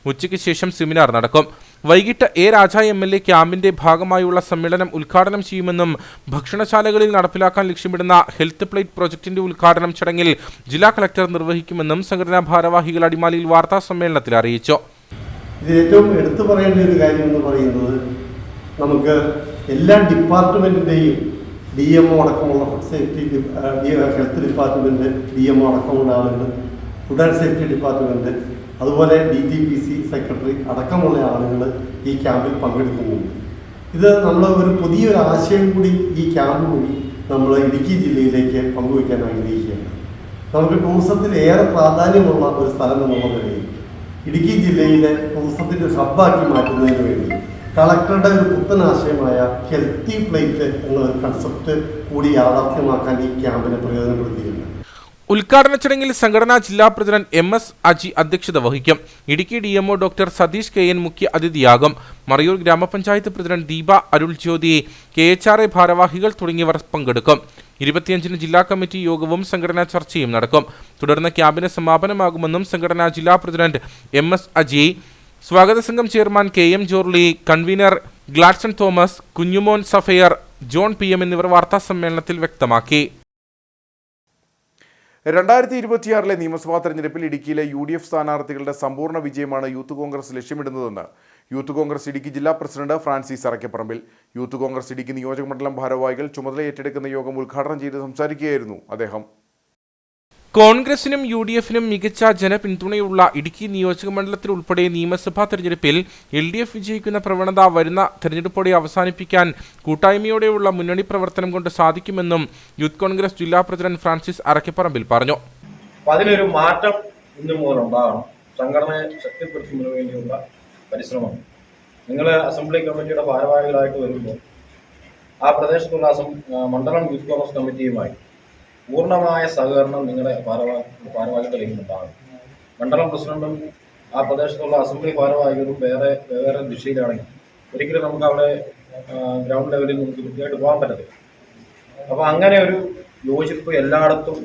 ഉച്ചയ്ക്ക് ശേഷം സെമിനാർ നടക്കും. വൈകിട്ട് A. രാജ MLA ക്യാമ്പിന്റെ ഭാഗമായുള്ള സമ്മേളനം ഉദ്ഘാടനം ചെയ്യുമെന്നും ഭക്ഷണശാലകളിൽ നടപ്പിലാക്കാൻ ലക്ഷ്യമിടുന്ന ഹെൽത്ത് പ്ലേറ്റ് പ്രോജക്ടിന്റെ ഉദ്ഘാടനം ചടങ്ങിൽ ജില്ലാ കളക്ടർ നിർവഹിക്കുമെന്നും സംഘടനാ ഭാരവാഹികൾ അടിമാലിയിൽ വാർത്താ സമ്മേളനത്തിൽ അറിയിച്ചു. ഇത് ഏറ്റവും എടുത്തു പറയേണ്ട ഒരു കാര്യം എന്ന് പറയുന്നത്, നമുക്ക് എല്ലാ ഡിപ്പാർട്ട്മെൻറ്റിൻ്റെയും DMO അടക്കമുള്ള food safety, health department DMO അടക്കമുള്ള ആളുകൾ, ഫുഡ് ആൻഡ് സേഫ്റ്റി ഡിപ്പാർട്ട്മെൻറ്റ്, അതുപോലെ DTPC സെക്രട്ടറി അടക്കമുള്ള ആളുകൾ ഈ ക്യാമ്പിൽ പങ്കെടുക്കുന്നുണ്ട്. ഇത് നമ്മൾ ഒരു പുതിയൊരു ആശയം കൂടി ഈ ക്യാമ്പ് കൂടി നമ്മൾ ഇടുക്കി ജില്ലയിലേക്ക് പങ്കുവയ്ക്കാൻ ആഗ്രഹിക്കുകയാണ്. നമുക്ക് ടൂറിസത്തിൽ ഏറെ പ്രാധാന്യമുള്ള ഒരു സ്ഥലം എന്നുള്ള നിലയിൽ ഇടുക്കി ജില്ലയിലെ ടൂറിസത്തിൻ്റെ ഹബ്ബാക്കി മാറ്റുന്നതിന് വേണ്ടി കളക്ടറുടെ ഒരു പുത്തൻ ആശയമായ ഹെൽത്തി പ്ലേറ്റ് എന്ന ഒരു കൺസെപ്റ്റ് കൂടി യാഥാർത്ഥ്യമാക്കാൻ ഈ ക്യാമ്പിനെ പ്രയോജനപ്പെടുത്തിയിട്ടുണ്ട്. ഉദ്ഘാടന ചടങ്ങിൽ സംഘടനാ ജില്ലാ പ്രസിഡന്റ് MS അജി അധ്യക്ഷത വഹിക്കും. Idukki DMO doctor Satheesh KN മുഖ്യ അതിഥിയാകും. മറയൂർ ഗ്രാമപഞ്ചായത്ത് പ്രസിഡന്റ് ദീപ അരുൾ ജ്യോതി, KHRA ഭാരവാഹികൾ തുടങ്ങിയവർ പങ്കെടുക്കും. 25-ന് ജില്ലാ കമ്മിറ്റി യോഗവും സംഘടനാ ചർച്ചയും നടക്കും. തുടർന്ന് ക്യാമ്പിന് സമാപനമാകുമെന്നും സംഘടനാ ജില്ലാ പ്രസിഡന്റ് MS അജി സ്വാഗത സംഘം chairman KM Jorly, convener Gladson Thomas, Kunjumon sapphire, John PM എന്നിവർ വാർത്താസമ്മേളനത്തിൽ വ്യക്തമാക്കി. 2026 നിയമസഭാ തെരഞ്ഞെടുപ്പിൽ ഇടുക്കിയിലെ UDF സ്ഥാനാർത്ഥികളുടെ സമ്പൂർണ്ണ വിജയമാണ് യൂത്ത് കോൺഗ്രസ് ലക്ഷ്യമിടുന്നതെന്ന് യൂത്ത് കോൺഗ്രസ് ഇടുക്കി ജില്ലാ president Francis Arakkaparambil. Youth Congress Idukki നിയോജകമണ്ഡലം ഭാരവാഹികൾ ചുമതല ഏറ്റെടുക്കുന്ന യോഗം ഉദ്ഘാടനം ചെയ്ത് സംസാരിക്കുകയായിരുന്നു അദ്ദേഹം. കോൺഗ്രസിനും UDFനും മികച്ച ജനപിന്തുണയുള്ള ഇടുക്കി നിയോജകമണ്ഡലത്തിൽ ഉൾപ്പെടെ നിയമസഭാ തെരഞ്ഞെടുപ്പിൽ LDF വിജയിക്കുന്ന പ്രവണത വരുന്ന തെരഞ്ഞെടുപ്പോടെ അവസാനിപ്പിക്കാൻ കൂട്ടായ്മയോടെയുള്ള മുന്നണി പ്രവർത്തനം കൊണ്ട് സാധിക്കുമെന്നും യൂത്ത് കോൺഗ്രസ് ജില്ലാ പ്രസിഡന്റ് ഫ്രാൻസിസ് അറക്കപ്പറമ്പിൽ പറഞ്ഞു. അതിനൊരു മാറ്റം ഇന്നു മുതലുണ്ടാകണം. സംഘടനയെ ശക്തിപ്പെടുത്തുന്നതിന് വേണ്ടിയുള്ള പരിശ്രമം. നിങ്ങൾ അസംബ്ലി കമ്മിറ്റിയുടെ ഭാരവാഹികളായിട്ട് വരുമ്പോൾ ആ പ്രദേശത്തുള്ള മണ്ഡലം യൂത്ത് കോൺഗ്രസ് കമ്മിറ്റിയുമായി പൂർണ്ണമായ സഹകരണം നിങ്ങളുടെ ഭാരവാഹികളുടെ കയ്യിലുണ്ടാകും. മണ്ഡലം പ്രസിഡന്റും ആ പ്രദേശത്തുള്ള അസംബ്ലി ഭാരവാഹികളും വേറെ ദിശയിലാണെങ്കിൽ ഒരിക്കലും നമുക്ക് അവിടെ ഗ്രൗണ്ട് ലെവലിൽ നമുക്ക് കൃത്യമായിട്ട് പോകാൻ പറ്റത്തില്ല. അപ്പോൾ അങ്ങനെ ഒരു യോജിപ്പ് എല്ലായിടത്തും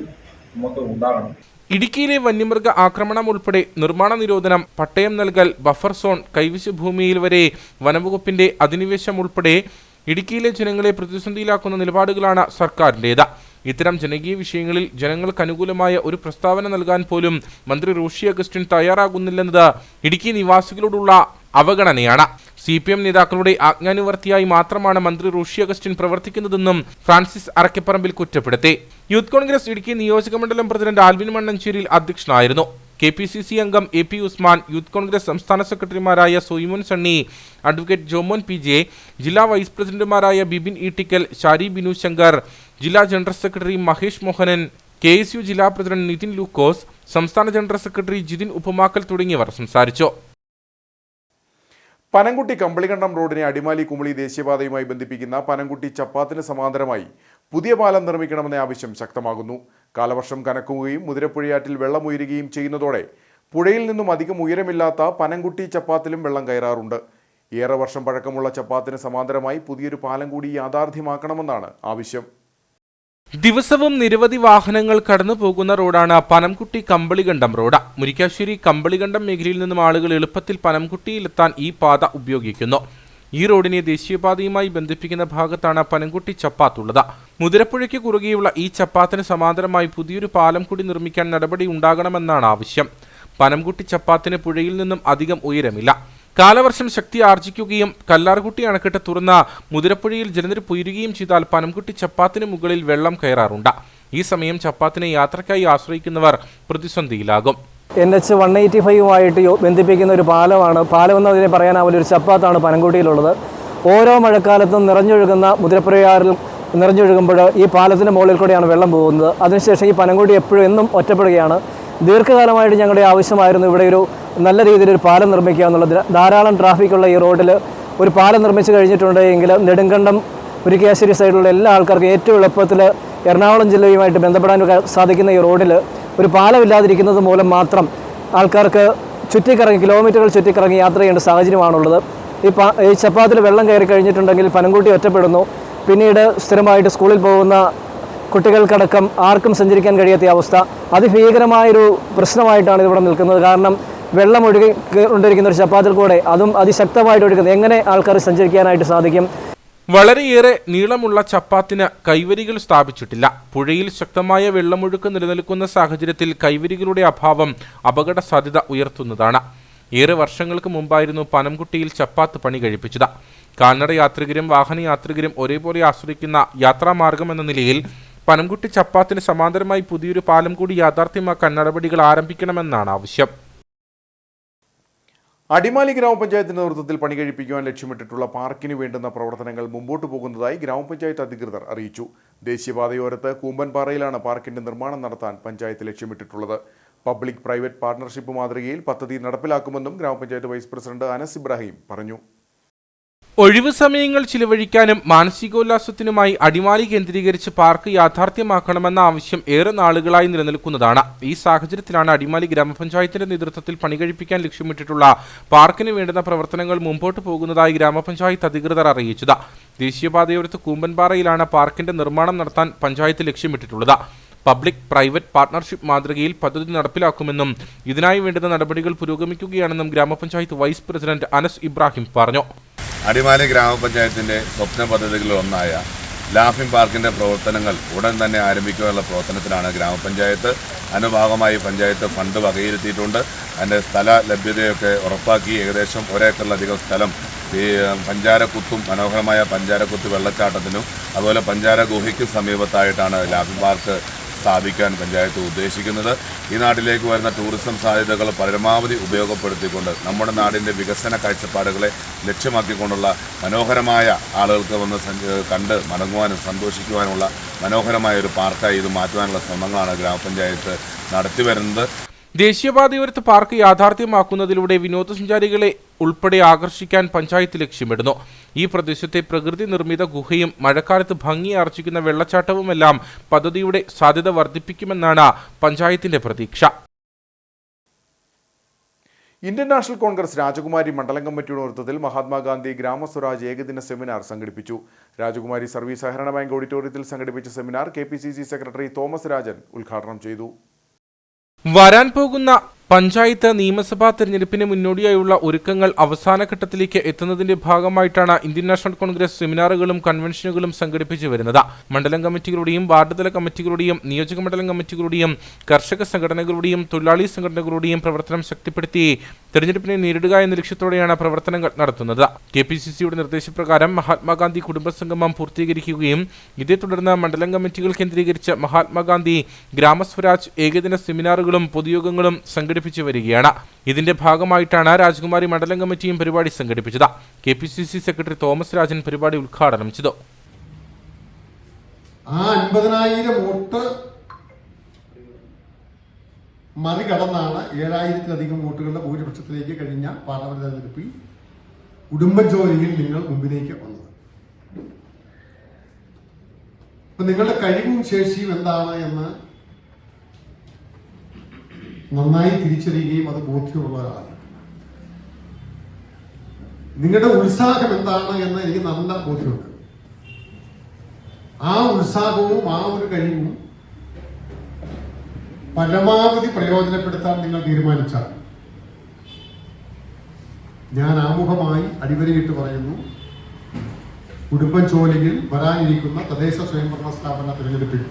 നമുക്ക് ഉണ്ടാകണം. ഇടുക്കിയിലെ വന്യമൃഗ ആക്രമണം ഉൾപ്പെടെ നിർമ്മാണ നിരോധനം, പട്ടയം നൽകൽ, ബഫർ സോൺ, കൈവശ ഭൂമിയിൽ വരെ വനംവകുപ്പിന്റെ അധിനിവേശം ഉൾപ്പെടെ ഇടുക്കിയിലെ ജനങ്ങളെ പ്രതിസന്ധിയിലാക്കുന്ന നിലപാടുകളാണ് സർക്കാരിൻ്റേത്. ഇത്തരം ജനകീയ വിഷയങ്ങളിൽ ജനങ്ങൾക്ക് അനുകൂലമായ ഒരു പ്രസ്താവന നൽകാൻ പോലും മന്ത്രി റോഷി അഗസ്റ്റിൻ തയ്യാറാകുന്നില്ലെന്നത് ഇടുക്കി നിവാസികളോടുള്ള അവഗണനയാണ്. CPM നേതാക്കളുടെ ആജ്ഞാനുവർത്തിയായി മാത്രമാണ് മന്ത്രി റോഷി അഗസ്റ്റിൻ പ്രവർത്തിക്കുന്നതെന്നും ഫ്രാൻസിസ് അറക്കപ്പറമ്പിൽ കുറ്റപ്പെടുത്തി. യൂത്ത് കോൺഗ്രസ് ഇടുക്കി നിയോജകമണ്ഡലം പ്രസിഡന്റ് ആൽവിൻ മണ്ണഞ്ചേരിയിൽ അധ്യക്ഷനായിരുന്നു. KPCC അംഗം AP ഉസ്മാൻ, യൂത്ത് കോൺഗ്രസ് സംസ്ഥാന സെക്രട്ടറിമാരായ സോയിമോൻ സണ്ണി, അഡ്വക്കേറ്റ് ജോമോൻ PJ, ജില്ലാ വൈസ് പ്രസിഡന്റുമാരായ ബിബിൻ ഈട്ടിക്കൽ, ഷാരി ബിനു ശങ്കർ, ജില്ലാ general secretary Mahesh Mohanan, KSU ജില്ലാ പ്രസിഡന്റ് നിതിൻ ലൂക്കോസ്, സംസ്ഥാന ജനറൽ സെക്രട്ടറി ജിതിൻ ഉപ്പമാക്കൽ തുടങ്ങിയവർ സംസാരിച്ചു. പനംകുട്ടി കമ്പളികണ്ടം റോഡിനെ അടിമാലി കുമളി ദേശീയപാതയുമായി ബന്ധിപ്പിക്കുന്ന പനംകുട്ടി ചപ്പാത്തിന് സമാന്തരമായി പുതിയ പാലം നിർമ്മിക്കണമെന്ന ആവശ്യം ശക്തമാകുന്നു. കാലവർഷം കനക്കുകയും മുതിരപ്പുഴയാറ്റിൽ വെള്ളം ഉയരുകയും ചെയ്യുന്നതോടെ പുഴയിൽ നിന്നും അധികം ഉയരമില്ലാത്ത പനംകുട്ടി ചപ്പാത്തിലും വെള്ളം കയറാറുണ്ട്. ഏറെ വർഷം പഴക്കമുള്ള ചപ്പാത്തിന് സമാന്തരമായി പുതിയൊരു പാലം കൂടി യാഥാർത്ഥ്യമാക്കണമെന്നാണ് ആവശ്യം. ദിവസവും നിരവധി വാഹനങ്ങൾ കടന്നു പോകുന്ന റോഡാണ് പനംകുട്ടി കമ്പളികണ്ടം റോഡ്. മുരിക്കാശ്ശേരി കമ്പളികണ്ടം മേഖലയിൽ നിന്നും ആളുകൾ എളുപ്പത്തിൽ പനംകുട്ടിയിലെത്താൻ ഈ പാത ഉപയോഗിക്കുന്നു. ഈ റോഡിനെ ദേശീയപാതയുമായി ബന്ധിപ്പിക്കുന്ന ഭാഗത്താണ് പനംകുട്ടി ചപ്പാത്തുള്ളത്. മുതിരപ്പുഴയ്ക്ക് കുറുകെയുള്ള ഈ ചപ്പാത്തിന് സമാന്തരമായി പുതിയൊരു പാലം കൂടി നിർമ്മിക്കാൻ നടപടി ഉണ്ടാകണമെന്നാണ് ആവശ്യം. പനംകുട്ടി ചപ്പാത്തിന് പുഴയിൽ നിന്നും അധികം ഉയരമില്ല. കാലവർഷം ശക്തി ആർജിക്കുകയും കല്ലാർകുട്ടി അണക്കെട്ട് തുറന്ന മുതിരപ്പുഴയിൽ ജലനിരപ്പ് ഉയരുകയും ചെയ്താൽ പനംകുട്ടി ചപ്പാത്തിന് മുകളിൽ വെള്ളം കയറാറുണ്ട്. ഈ സമയം ചപ്പാത്തിനെ യാത്രയ്ക്കായി ആശ്രയിക്കുന്നവർ പ്രതിസന്ധിയിലാകും. NH 185 ബന്ധിപ്പിക്കുന്ന ഒരു പാലമാണ്. പാലം എന്നതിനെ പറയാനാവില്ല, ഒരു ചപ്പാത്താണ് പനംകുട്ടിയിലുള്ളത്. ഓരോ മഴക്കാലത്തും നിറഞ്ഞൊഴുകുന്ന മുതിരപ്പുഴയാറിൽ നിറഞ്ഞൊഴുകുമ്പോൾ ഈ പാലത്തിൻ്റെ മുകളിൽ കൂടെയാണ് വെള്ളം പോകുന്നത്. അതിനുശേഷം ഈ പനംകുട്ടി എപ്പോഴും എന്നും ഒറ്റപ്പെടുകയാണ്. ദീർഘകാലമായിട്ട് ഞങ്ങളുടെ ആവശ്യമായിരുന്നു ഇവിടെ ഒരു നല്ല രീതിയിലൊരു പാലം നിർമ്മിക്കുക എന്നുള്ളത്. ധാരാളം ട്രാഫിക്കുള്ള ഈ റോഡിൽ ഒരു പാലം നിർമ്മിച്ച് കഴിഞ്ഞിട്ടുണ്ടെങ്കിൽ നെടുങ്കണ്ടം മുരിക്കാശ്ശേരി സൈഡിലുള്ള എല്ലാ ആൾക്കാർക്കും ഏറ്റവും എളുപ്പത്തിൽ എറണാകുളം ജില്ലയുമായിട്ട് ബന്ധപ്പെടാൻ സാധിക്കുന്ന ഈ റോഡിൽ ഒരു പാലമില്ലാതിരിക്കുന്നത് മൂലം മാത്രം ആൾക്കാർക്ക് കിലോമീറ്ററുകൾ ചുറ്റിക്കറങ്ങി യാത്ര ചെയ്യേണ്ട സാഹചര്യമാണുള്ളത്. ഈ ചപ്പാത്തിൽ വെള്ളം കയറി കഴിഞ്ഞിട്ടുണ്ടെങ്കിൽ പനംകുട്ടി ഒറ്റപ്പെടുന്നു. പിന്നീട് സ്ഥിരമായിട്ട് സ്കൂളിൽ പോകുന്ന കുട്ടികൾക്കടക്കം ആർക്കും സഞ്ചരിക്കാൻ കഴിയാത്ത അവസ്ഥ അതിഭീകരമായൊരു പ്രശ്നമായിട്ടാണ് ഇവിടെ നിൽക്കുന്നത്. കാരണം വെള്ളം ഒഴുകിക്കൊണ്ടിരിക്കുന്ന ഒരു ചപ്പാത്തിൽ കൂടെ അതും അതിശക്തമായിട്ട് ഒഴുകുന്നത് എങ്ങനെ ആൾക്കാർ സഞ്ചരിക്കാനായിട്ട് സാധിക്കും? വളരെയേറെ നീളമുള്ള ചപ്പാത്തിന് കൈവരികൾ സ്ഥാപിച്ചിട്ടില്ല. പുഴയിൽ ശക്തമായ വെള്ളമൊഴുക്ക് നിലനിൽക്കുന്ന സാഹചര്യത്തിൽ കൈവരികളുടെ അഭാവം അപകട സാധ്യത ഉയർത്തുന്നതാണ്. ഏറെ വർഷങ്ങൾക്ക് മുമ്പായിരുന്നു പനംകുട്ടിയിൽ ചപ്പാത്ത് പണി കഴിപ്പിച്ചത്. കാൽനട യാത്രികരും വാഹനയാത്രികരും ഒരേപോലെ ആശ്രയിക്കുന്ന യാത്രാമാർഗം എന്ന നിലയിൽ പനംകുട്ടി ചപ്പാത്തിന് സമാന്തരമായി പുതിയൊരു പാലം കൂടി യാഥാർത്ഥ്യമാക്കാൻ നടപടികൾ ആരംഭിക്കണമെന്നാണ് ആവശ്യം. അടിമാലി ഗ്രാമപഞ്ചായത്തിന്റെ നേതൃത്വത്തിൽ പണി കഴിപ്പിക്കുവാൻ ലക്ഷ്യമിട്ടിട്ടുള്ള പാർക്കിന് വേണ്ടുന്ന പ്രവർത്തനങ്ങൾ മുമ്പോട്ട് പോകുന്നതായി ഗ്രാമപഞ്ചായത്ത് അധികൃതർ അറിയിച്ചു. ദേശീയപാതയോരത്ത് കൂമ്പൻപാറയിലാണ് പാർക്കിന്റെ നിർമ്മാണം നടത്താൻ പഞ്ചായത്ത് ലക്ഷ്യമിട്ടിട്ടുള്ളത്. പബ്ലിക് പ്രൈവറ്റ് പാർട്ണർഷിപ്പ് മാതൃകയിൽ പദ്ധതി നടപ്പിലാക്കുമെന്നും ഗ്രാമപഞ്ചായത്ത് വൈസ് പ്രസിഡന്റ് അനസ് ഇബ്രാഹിം പറഞ്ഞു. ഒഴിവു സമയങ്ങൾ ചിലവഴിക്കാനും മാനസികോല്ലാസത്തിനുമായി അടിമാലി കേന്ദ്രീകരിച്ച് പാർക്ക് യാഥാർത്ഥ്യമാക്കണമെന്ന ആവശ്യം ഏറെ നാളുകളായി നിലനിൽക്കുന്നതാണ്. ഈ സാഹചര്യത്തിലാണ് അടിമാലി ഗ്രാമപഞ്ചായത്തിന്റെ നേതൃത്വത്തിൽ പണി കഴിപ്പിക്കാൻ ലക്ഷ്യമിട്ടിട്ടുള്ള പാർക്കിന് വേണ്ടുന്ന പ്രവർത്തനങ്ങൾ മുമ്പോട്ട് പോകുന്നതായി ഗ്രാമപഞ്ചായത്ത് അധികൃതർ അറിയിച്ചത്. ദേശീയപാതയോരത്ത് കൂമ്പൻപാറയിലാണ് പാർക്കിന്റെ നിർമ്മാണം നടത്താൻ പഞ്ചായത്ത് ലക്ഷ്യമിട്ടിട്ടുള്ളത്. പബ്ലിക് പ്രൈവറ്റ് പാർട്ണർഷിപ്പ് മാതൃകയിൽ പദ്ധതി നടപ്പിലാക്കുമെന്നും ഇതിനായി വേണ്ടുന്ന നടപടികൾ പുരോഗമിക്കുകയാണെന്നും ഗ്രാമപഞ്ചായത്ത് വൈസ് പ്രസിഡന്റ് അനസ് ഇബ്രാഹിം പറഞ്ഞു. അടിമാലി ഗ്രാമപഞ്ചായത്തിന്റെ സ്വപ്ന പദ്ധതികളിൽ ഒന്നായ ലാഫിംഗ് പാർക്കിന്റെ പ്രവർത്തനങ്ങൾ ഉടൻ തന്നെ ആരംഭിക്കാനുള്ള പ്രവർത്തനത്തിലാണ് ഗ്രാമപഞ്ചായത്ത്. അതിന്റെ ഭാഗമായി പഞ്ചായത്ത് ഫണ്ട് വകയിരുത്തിയിട്ടുണ്ട്. അതിന്റെ സ്ഥല ലഭ്യതയൊക്കെ ഉറപ്പാക്കി ഏകദേശം 1 ഏക്കറിലധികം സ്ഥലം ഈ പഞ്ചാരക്കുത്തും മനോഹരമായ പഞ്ചാരക്കുത്ത് വെള്ളച്ചാട്ടത്തിനും അതുപോലെ പഞ്ചാര ഗുഹയ്ക്കും സമീപത്തായിട്ടാണ് ലാഫിംഗ് പാർക്ക് സ്ഥാപിക്കാൻ പഞ്ചായത്ത് ഉദ്ദേശിക്കുന്നത്. ഈ നാട്ടിലേക്ക് വരുന്ന ടൂറിസം സാധ്യതകൾ പരമാവധി ഉപയോഗപ്പെടുത്തിക്കൊണ്ട് നമ്മുടെ നാടിൻ്റെ വികസന കാഴ്ചപ്പാടുകളെ ലക്ഷ്യമാക്കിക്കൊണ്ടുള്ള മനോഹരമായ ആളുകൾക്ക് വന്ന് കണ്ട് മടങ്ങുവാനും സന്തോഷിക്കുവാനുള്ള മനോഹരമായ ഒരു പാർക്കായി ഇത് മാറ്റുവാനുള്ള ശ്രമങ്ങളാണ് ഗ്രാമപഞ്ചായത്ത് നടത്തിവരുന്നത്. ദേശീയപാതയോരത്ത് പാർക്ക് യാഥാർത്ഥ്യമാക്കുന്നതിലൂടെ വിനോദസഞ്ചാരികളെ ഉൾപ്പെടെ ആകർഷിക്കാൻ പഞ്ചായത്ത് ലക്ഷ്യമിടുന്നു. ഈ പ്രദേശത്തെ പ്രകൃതി നിർമ്മിത ഗുഹയും മഴക്കാലത്ത് ഭംഗി ആർജിക്കുന്ന വെള്ളച്ചാട്ടവുമെല്ലാം പദ്ധതിയുടെ സാധ്യത വർദ്ധിപ്പിക്കുമെന്നാണ് പഞ്ചായത്തിന്റെ പ്രതീക്ഷ. ഇന്ത്യൻ നാഷണൽ കോൺഗ്രസ് രാജകുമാരി മണ്ഡലം കമ്മിറ്റിയുടെ നേതൃത്വത്തിൽ മഹാത്മാഗാന്ധി ഗ്രാമസ്വരാജ് ഏകദിന സെമിനാർ സംഘടിപ്പിച്ചു. രാജകുമാരി സർവീസ് സഹകരണ ബാങ്ക് ഓഡിറ്റോറിയത്തിൽ സംഘടിപ്പിച്ച seminar KPCC secretary Thomas Rajan ഉദ്ഘാടനം ചെയ്തു. വരാൻ പോകുന്ന പഞ്ചായത്ത് നിയമസഭാ തെരഞ്ഞെടുപ്പിന് മുന്നോടിയായുള്ള ഒരുക്കങ്ങൾ അവസാനഘട്ടത്തിലേക്ക് എത്തുന്നതിന്റെ ഭാഗമായിട്ടാണ് ഇന്ത്യൻ നാഷണൽ കോൺഗ്രസ് സെമിനാറുകളും കൺവെൻഷനുകളും സംഘടിപ്പിച്ചു വരുന്നത്. മണ്ഡലം കമ്മിറ്റികളുടെയും വാർഡ് തല കമ്മിറ്റികളുടെയും നിയോജക മണ്ഡലം കമ്മിറ്റികളുടെയും കർഷക സംഘടനകളുടെയും തൊഴിലാളി സംഘടനകളുടെയും പ്രവർത്തനം ശക്തിപ്പെടുത്തി തെരഞ്ഞെടുപ്പിനെ നേരിടുക എന്ന ലക്ഷ്യത്തോടെയാണ് പ്രവർത്തനങ്ങൾ നടത്തുന്നത്. KPCCയുടെ നിർദ്ദേശപ്രകാരം മഹാത്മാഗാന്ധി കുടുംബസംഗമം പൂർത്തീകരിക്കുകയും ഇതേ തുടർന്ന് മണ്ഡലം കമ്മിറ്റികൾ കേന്ദ്രീകരിച്ച് മഹാത്മാഗാന്ധി ഗ്രാമസ്വരാജ് ഏകദിന സെമിനാറുകളും പൊതുയോഗങ്ങളും സംഘടിപ്പിച്ചു വരികയാണ്. ഇതിന്റെ ഭാഗമായിട്ടാണ് രാജകുമാരി മണ്ഡലം കമ്മിറ്റിയും പരിപാടി സംഘടിപ്പിച്ചത്. KPCC സെക്രട്ടറി തോമസ് രാജൻ പരിപാടി ഉദ്ഘാടനം ചെയ്തു. ആ 50,000 വോട്ട് മറികടന്നാണ് 7,000-ലധികം വോട്ടുകളുടെ ഭൂരിപക്ഷത്തിലേക്ക് കഴിഞ്ഞ പാർലമെന്റ് തെരഞ്ഞെടുപ്പിൽ ഉടുമ്പൻചോലയിൽ നിങ്ങൾ മുമ്പിലേക്ക് വന്നത്. അപ്പൊ നിങ്ങളുടെ കഴിവും ശേഷിയും എന്താണ് എന്ന് നന്നായി തിരിച്ചറിയുകയും അത് ബോധ്യമുള്ള ഒരാളാണ്. നിങ്ങളുടെ ഉത്സാഹം എന്താണ് എന്ന് എനിക്ക് നല്ല ബോധ്യമുണ്ട്. ആ ഉത്സാഹവും ആ ഒരു കഴിവും പരമാവധി പ്രയോജനപ്പെടുത്താൻ നിങ്ങൾ തീരുമാനിച്ചാൽ ഞാൻ ആമുഖമായി അടിവരയിട്ട് പറയുന്നു, ഉടുമ്പൻചോലയിൽ വരാനിരിക്കുന്ന തദ്ദേശ സ്വയംഭരണ സ്ഥാപന തിരഞ്ഞെടുപ്പിൽ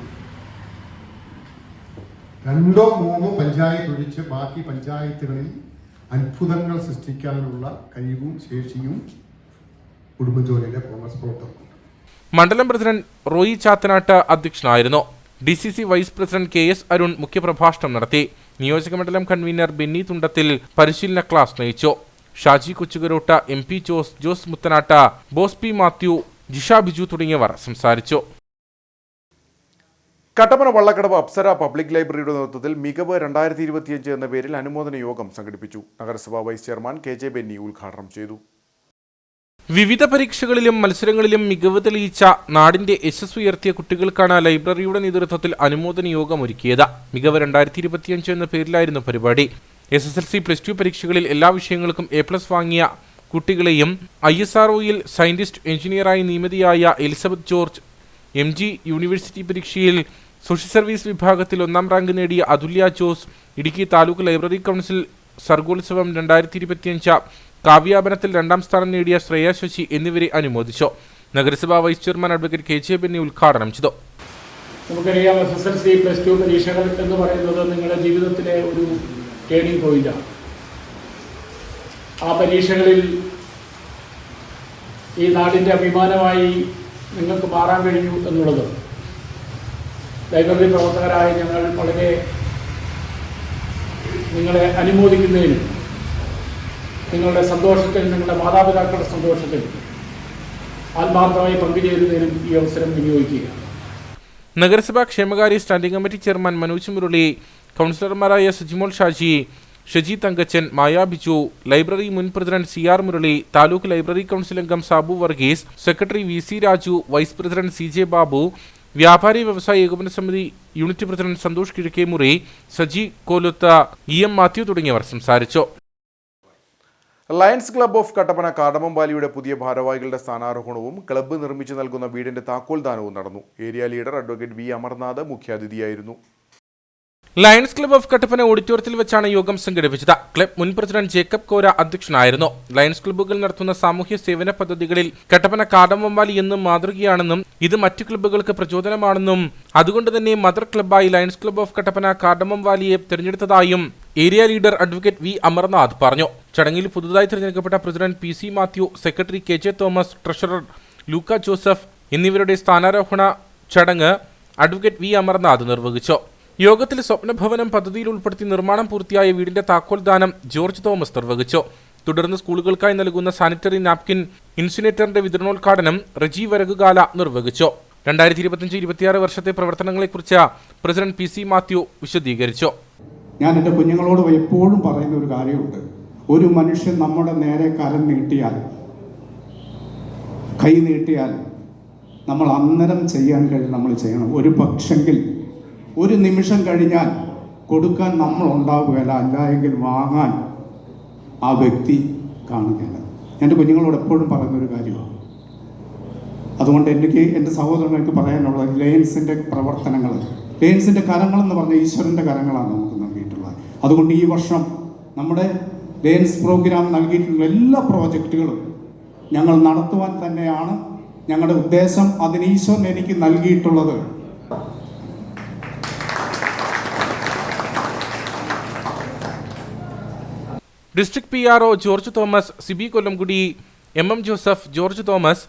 2 or 3 പഞ്ചായത്ത് ഒഴിച്ച് ബാക്കി പഞ്ചായത്തുകളിൽ അത്ഭുതങ്ങൾ സൃഷ്ടിക്കാനുള്ള കഴിവും ശേഷിയും ഉടുമ്പൻചോലയിലെ കോൺഗ്രസ് പ്രവർത്തകർക്കുണ്ട്. മണ്ഡലം പ്രസിഡന്റ് റോയി ചാത്തനാട്ട് അധ്യക്ഷനായിരുന്നു. DCC vice president KS Arun മുഖ്യപ്രഭാഷണം നടത്തി. നിയോജക മണ്ഡലം കൺവീനർ ബെന്നി തുണ്ടത്തിൽ പരിശീലന ക്ലാസ് നയിച്ചു. ഷാജി കൊച്ചുകരോട്ട, MP ജോസ് മുത്തനാട്ട, ബോസ് P മാത്യു, ജിഷ ബിജു തുടങ്ങിയവർ സംസാരിച്ചു. കട്ടപ്പന വള്ളക്കടവ് അപ്സര പബ്ലിക് ലൈബ്രറിയുടെ നേതൃത്വത്തിൽ മികവ് 2025 എന്ന പേരിൽ അനുമോദന യോഗം സംഘടിപ്പിച്ചു. നഗരസഭാ വൈസ് ചെയർമാൻ KJ ബെന്നി ഉദ്ഘാടനം ചെയ്തു. വിവിധ പരീക്ഷകളിലും മത്സരങ്ങളിലും മികവ് തെളിയിച്ച നാടിന്റെ യശസ് ഉയർത്തിയ കുട്ടികൾക്കാണ് ലൈബ്രറിയുടെ നേതൃത്വത്തിൽ അനുമോദന യോഗം ഒരുക്കിയത്. മികവ് 2025 എന്ന പേരിലായിരുന്നു പരിപാടി. SSLC +2 പരീക്ഷകളിൽ എല്ലാ വിഷയങ്ങൾക്കും A+ വാങ്ങിയ കുട്ടികളെയും ISROയിൽ സയന്റിസ്റ്റ് എഞ്ചിനീയറായി നിയമിതയായ എലിസബത്ത് ജോർജ്, MG യൂണിവേഴ്സിറ്റി പരീക്ഷയിൽ സോഷ്യൽ സർവീസ് വിഭാഗത്തിൽ 1ാം റാങ്ക് നേടിയ അതുല്യ ജോസ്, ഇടുക്കി താലൂക്ക് ലൈബ്രറി കൗൺസിൽ സർഗോത്സവം 2025 കാവ്യാപനത്തിൽ 2ാം സ്ഥാനം നേടിയ ശ്രേയ ശശി എന്നിവരെ അനുമോദിച്ചു. നഗരസഭാ vice chairman advocate KJ Benny ഉദ്ഘാടനം ചെയ്തു. നമുക്കറിയാം, SSLC +2 പരീക്ഷകൾ എന്ന് പറയുന്നത് നിങ്ങളുടെ ജീവിതത്തിലെ ഒരു ടേണിംഗ് പോയിന്റാണ്. ആ പരീക്ഷകളിൽ ഈ നാടിൻ്റെ അഭിമാനമായി നിങ്ങൾക്ക് മാറാൻ കഴിഞ്ഞു എന്നുള്ളത് ലൈബ്രറി പ്രവർത്തകരായ ഞങ്ങൾ വളരെ നിങ്ങളെ അനുമോദിക്കുന്നതിനും നിങ്ങളുടെ സന്തോഷത്തിൽ, നിങ്ങളുടെ മാതാപിതാക്കളുടെ സന്തോഷത്തിൽ ആത്മാർത്ഥമായി പങ്കുചേരുന്നതിനും ഈ അവസരം വിനിയോഗിക്കുകയാണ്. നഗരസഭാ ക്ഷേമകാര്യ standing committee chairman Manoj Murali, കൗൺസിലർമാരായ സജിമോൾ ഷാജി, ഷജി തങ്കച്ചൻ, മായ ബിജു, ലൈബ്രറി മുൻ president CR Murali, taluk library council അംഗം Sabu Varghese, secretary VC Raju, vice president CJ Babu, വ്യാപാരി വ്യവസായ ഏകോപന സമിതി unit president Santhosh Kizhakkemuri, Saji Kolutha, EM Mathew തുടങ്ങിയവർ സംസാരിച്ചു. Lions club of Kattappana cardamom വാലിയുടെ പുതിയ ഭാരവാഹികളുടെ സ്ഥാനാരോഹണവും ക്ലബ്ബ് നിർമ്മിച്ചു നൽകുന്ന വീടിന്റെ താക്കോൽദാനവും നടന്നു. Area leader advocate V Amarnath മുഖ്യാതിഥിയായിരുന്നു. ലയൺസ് ക്ലബ്ബ് ഓഫ് കട്ടപ്പന ഓഡിറ്റോറിയത്തിൽ വെച്ചാണ് യോഗം സംഘടിപ്പിച്ചത്. ക്ലബ്ബ് മുൻ പ്രസിഡന്റ് ജേക്കബ് കോര അധ്യക്ഷനായിരുന്നു. ലയൺസ് ക്ലബ്ബുകൾ നടത്തുന്ന സാമൂഹ്യ സേവന പദ്ധതികളിൽ കട്ടപ്പന കാർഡമം വാലി എന്നും മാതൃകയാണെന്നും ഇത് മറ്റു ക്ലബ്ബുകൾക്ക് പ്രചോദനമാണെന്നും അതുകൊണ്ട് തന്നെ മദർ ക്ലബ്ബായി Lions club of Kattappana cardamom വാലിയെ തിരഞ്ഞെടുത്തതായും area leader advocate V Amarnath പറഞ്ഞു. ചടങ്ങിൽ പുതുതായി തിരഞ്ഞെടുക്കപ്പെട്ട president PC Mathew, secretary KJ Thomas, treasurer Luka Joseph എന്നിവരുടെ സ്ഥാനാരോഹണ ചടങ്ങ് അഡ്വക്കേറ്റ് വി അമർനാഥ് നിർവഹിച്ചു. യോഗത്തിൽ സ്വപ്നഭവനം പദ്ധതിയിൽ ഉൾപ്പെടുത്തി നിർമ്മാണം പൂർത്തിയായ വീടിന്റെ താക്കോൽദാനം ജോർജ് തോമസ് നിർവഹിച്ചു. തുടർന്ന് സ്കൂളുകൾക്കായി നൽകുന്ന സാനിറ്ററി നാപ്കിൻ ഇൻസുലേറ്ററിന്റെ വിതരണോദ്ഘാടനം റജി വരകുകാല നിർവഹിച്ചു. 2025-26 വർഷത്തെ പ്രവർത്തനങ്ങളെക്കുറിച്ച് പ്രസിഡന്റ് PC മാത്യു വിശദീകരിച്ചു. ഞാൻ എൻ്റെ കുഞ്ഞുങ്ങളോട് എപ്പോഴും പറയുന്ന ഒരു കാര്യമുണ്ട്. ഒരു മനുഷ്യൻ നമ്മുടെ നേരെ കരം നീട്ടിയാൽ, കൈ നീട്ടിയാൽ നമ്മൾ അന്നേരം ചെയ്യാൻ കഴിയും, നമ്മൾ ചെയ്യണം. ഒരു പക്ഷെങ്കിൽ ഒരു നിമിഷം കഴിഞ്ഞാൽ കൊടുക്കാൻ നമ്മൾ ഉണ്ടാവുകയില്ല, അല്ല എങ്കിൽ വാങ്ങാൻ ആ വ്യക്തി കാണുകയില്ല. എൻ്റെ കുഞ്ഞുങ്ങളോട് എപ്പോഴും പറയുന്നൊരു കാര്യമാണ്. അതുകൊണ്ട് എനിക്ക് എൻ്റെ സഹോദരങ്ങൾക്ക് പറയാനുള്ളത്, ലയൺസിൻ്റെ പ്രവർത്തനങ്ങൾ, ലയൺസിൻ്റെ കരങ്ങളെന്ന് പറഞ്ഞാൽ ഈശ്വരൻ്റെ കരങ്ങളാണ് നമുക്ക് നൽകിയിട്ടുള്ളത്. അതുകൊണ്ട് ഈ വർഷം നമ്മുടെ ലയൺസ് പ്രോഗ്രാം നൽകിയിട്ടുള്ള എല്ലാ പ്രോജക്റ്റുകളും ഞങ്ങൾ നടത്തുവാൻ തന്നെയാണ് ഞങ്ങളുടെ ഉദ്ദേശം. അതിന് ഈശ്വരൻ എനിക്ക് നൽകിയിട്ടുള്ളത്. District PRO George Thomas, Sibi Kollamkudy, MM Joseph, George Thomas,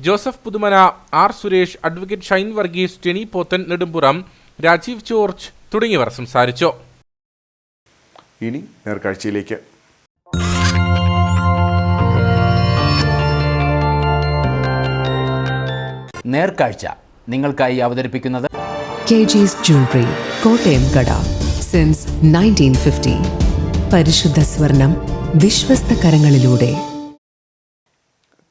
Joseph Puthumana, R Suresh, advocate Shine Varghese, Teny Pothen Nedumpuram, Rajeev George തുടങ്ങിയവർ സംസാരിച്ചു. ഇനി നേർക്കാഴ്ചയിലേക്ക്. നേർക്കാഴ്ച നിങ്ങൾക്കായി അവതരിപ്പിക്കുന്നത് KG's Jewelry, കോട്ടയം കട. സിൻസ് 1950. പരിശുദ്ധ സ്വർണം വിശ്വസ്ത കരങ്ങളിലൂടെ.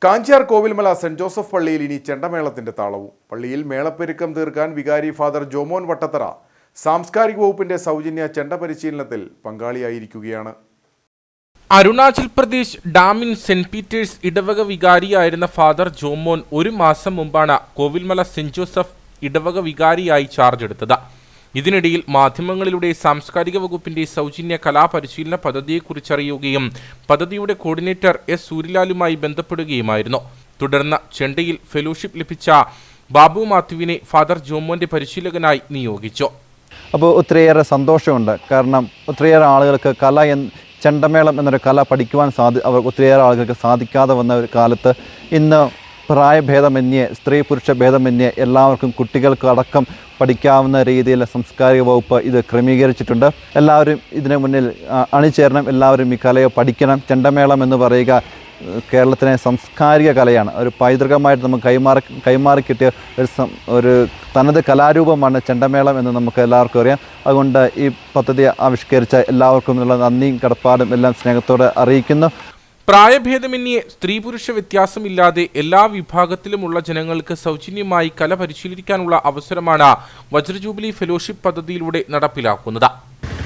കാഞ്ചിയാർ കോവിൽമല സെന്റ് ജോസഫ് പള്ളിയിൽ ഇനി ചെണ്ടമേളത്തിന്റെ താളവും. പള്ളിയിൽ മേളപ്പെരുക്കം തീർക്കാൻ വികാരി ഫാദർ ജോമോൻ വട്ടത്തറ സാംസ്കാരിക വകുപ്പിന്റെ സൗജന്യ ചെണ്ട പരിശീലനത്തിൽ പങ്കാളിയായിരിക്കുകയാണ്. അരുണാചൽ പ്രദേശ് ഡാമിൻ സെന്റ് പീറ്റേഴ്സ് ഇടവക വികാരിയായിരുന്ന ഫാദർ ജോമോൻ 1 മാസം മുമ്പാണ് കോവിൽമല സെന്റ് ജോസഫ് ഇടവക വികാരിയായി ചാർജ് എടുത്തത്. ഇതിനിടയിൽ മാധ്യമങ്ങളിലൂടെ സാംസ്കാരിക വകുപ്പിന്റെ സൗജന്യ കലാപരിശീലന പദ്ധതിയെക്കുറിച്ചറിയുകയും പദ്ധതിയുടെ കോർഡിനേറ്റർ S സൂര്യലാലുമായി ബന്ധപ്പെടുകയുമായിരുന്നു. തുടർന്ന് ചെണ്ടയിൽ ഫെലോഷിപ്പ് ലഭിച്ച ബാബു മാത്യുവിനെ ഫാദർ ജോമോന്റെ പരിശീലകനായി നിയോഗിച്ചു. അപ്പോൾ ഒത്തിരിയേറെ സന്തോഷമുണ്ട്. കാരണം ഒത്തിരിയേറെ ആളുകൾക്ക് ചെണ്ടമേളം എന്നൊരു കല പഠിക്കുവാൻ ഒത്തിരിയേറെ ആളുകൾക്ക് സാധിക്കാതെ വന്ന ഒരു കാലത്ത് ഇന്ന് പ്രായഭേദമന്യേ, സ്ത്രീ പുരുഷ ഭേദമന്യേ എല്ലാവർക്കും കുട്ടികൾക്ക് അടക്കം പഠിക്കാവുന്ന രീതിയിൽ സാംസ്കാരിക വകുപ്പ് ഇത് ക്രമീകരിച്ചിട്ടുണ്ട്. എല്ലാവരും ഇതിനു മുന്നിൽ അണിചേരണം, എല്ലാവരും ഈ കലയെ പഠിക്കണം. ചെണ്ടമേളം എന്ന് പറയുക കേരളത്തിലെ സാംസ്കാരിക കലയാണ്. ഒരു പൈതൃകമായിട്ട് നമുക്ക് കൈമാറി കിട്ടിയ ഒരു തനത് കലാരൂപമാണ് ചെണ്ടമേളം എന്ന് നമുക്ക് എല്ലാവർക്കും അറിയാം. അതുകൊണ്ട് ഈ പദ്ധതി ആവിഷ്കരിച്ച എല്ലാവർക്കും ഉള്ള നന്ദിയും കടപ്പാടും എല്ലാം സ്നേഹത്തോടെ അറിയിക്കുന്നു. പ്രായഭേദമന്യേ, സ്ത്രീ പുരുഷ വ്യത്യാസമില്ലാതെ എല്ലാ വിഭാഗത്തിലുമുള്ള ജനങ്ങൾക്ക് സൗജന്യമായി കല പരിശീലിക്കാനുള്ള അവസരമാണ് വജ്രജൂബിലി ഫെലോഷിപ്പ് പദ്ധതിയിലൂടെ നടപ്പിലാക്കുന്നത്.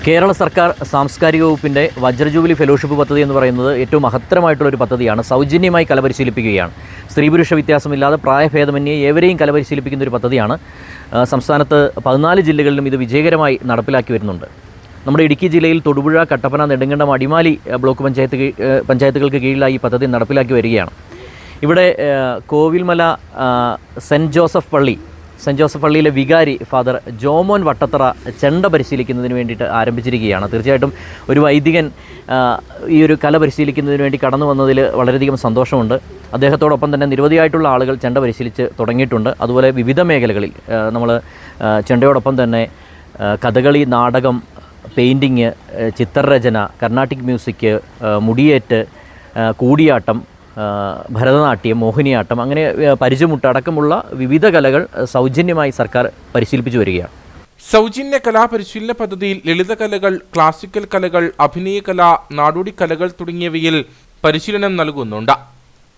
കേരള സർക്കാർ സാംസ്കാരിക വകുപ്പിൻ്റെ വജ്രജൂബിലി ഫെലോഷിപ്പ് പദ്ധതി എന്ന് പറയുന്നത് ഏറ്റവും മഹത്തരമായിട്ടുള്ളൊരു പദ്ധതിയാണ്. സൗജന്യമായി കല പരിശീലിപ്പിക്കുകയാണ്. സ്ത്രീ പുരുഷ വ്യത്യാസമില്ലാതെ പ്രായഭേദമന്യേ ഏവരെയും കല പരിശീലിപ്പിക്കുന്ന ഒരു പദ്ധതിയാണ്. സംസ്ഥാനത്ത് 14 ജില്ലകളിലും ഇത് വിജയകരമായി നടപ്പിലാക്കി വരുന്നുണ്ട്. നമ്മുടെ ഇടുക്കി ജില്ലയിൽ തൊടുപുഴ, കട്ടപ്പന, നെടുങ്കണ്ടം, അടിമാലി ബ്ലോക്ക് പഞ്ചായത്തുകൾക്ക് കീഴിലായി ഈ പദ്ധതി നടപ്പിലാക്കി വരികയാണ്. ഇവിടെ കോവിൽമല സെൻറ്റ് ജോസഫ് പള്ളിയിലെ വികാരി ഫാദർ ജോമോൻ വട്ടത്തറ ചെണ്ട പരിശീലിക്കുന്നതിന് വേണ്ടിയിട്ട് ആരംഭിച്ചിരിക്കുകയാണ്. തീർച്ചയായിട്ടും ഒരു വൈദികൻ ഈ ഒരു കല പരിശീലിക്കുന്നതിന് വേണ്ടി കടന്നു വന്നതിൽ വളരെയധികം സന്തോഷമുണ്ട്. അദ്ദേഹത്തോടൊപ്പം തന്നെ നിരവധിയായിട്ടുള്ള ആളുകൾ ചെണ്ട പരിശീലിച്ച് തുടങ്ങിയിട്ടുണ്ട്. അതുപോലെ വിവിധ മേഖലകളിൽ നമ്മൾ ചെണ്ടയോടൊപ്പം തന്നെ കഥകളി, നാടകം, പെയിൻറ്റിങ്, ചിത്രരചന, കർണാട്ടിക് മ്യൂസിക്, മുടിയേറ്റ്, കൂടിയാട്ടം, ഭരതനാട്യം, മോഹിനിയാട്ടം, അങ്ങനെ പരിചമുട്ട് അടക്കമുള്ള വിവിധ കലകൾ സൗജന്യമായി സർക്കാർ പരിശീലിപ്പിച്ചു വരികയാണ്. സൗജന്യ കലാപരിശീലന പദ്ധതിയിൽ ലളിതകലകൾ, ക്ലാസിക്കൽ കലകൾ, അഭിനയകല, നാടോടി കലകൾ തുടങ്ങിയവയിൽ പരിശീലനം നൽകുന്നുണ്ട്.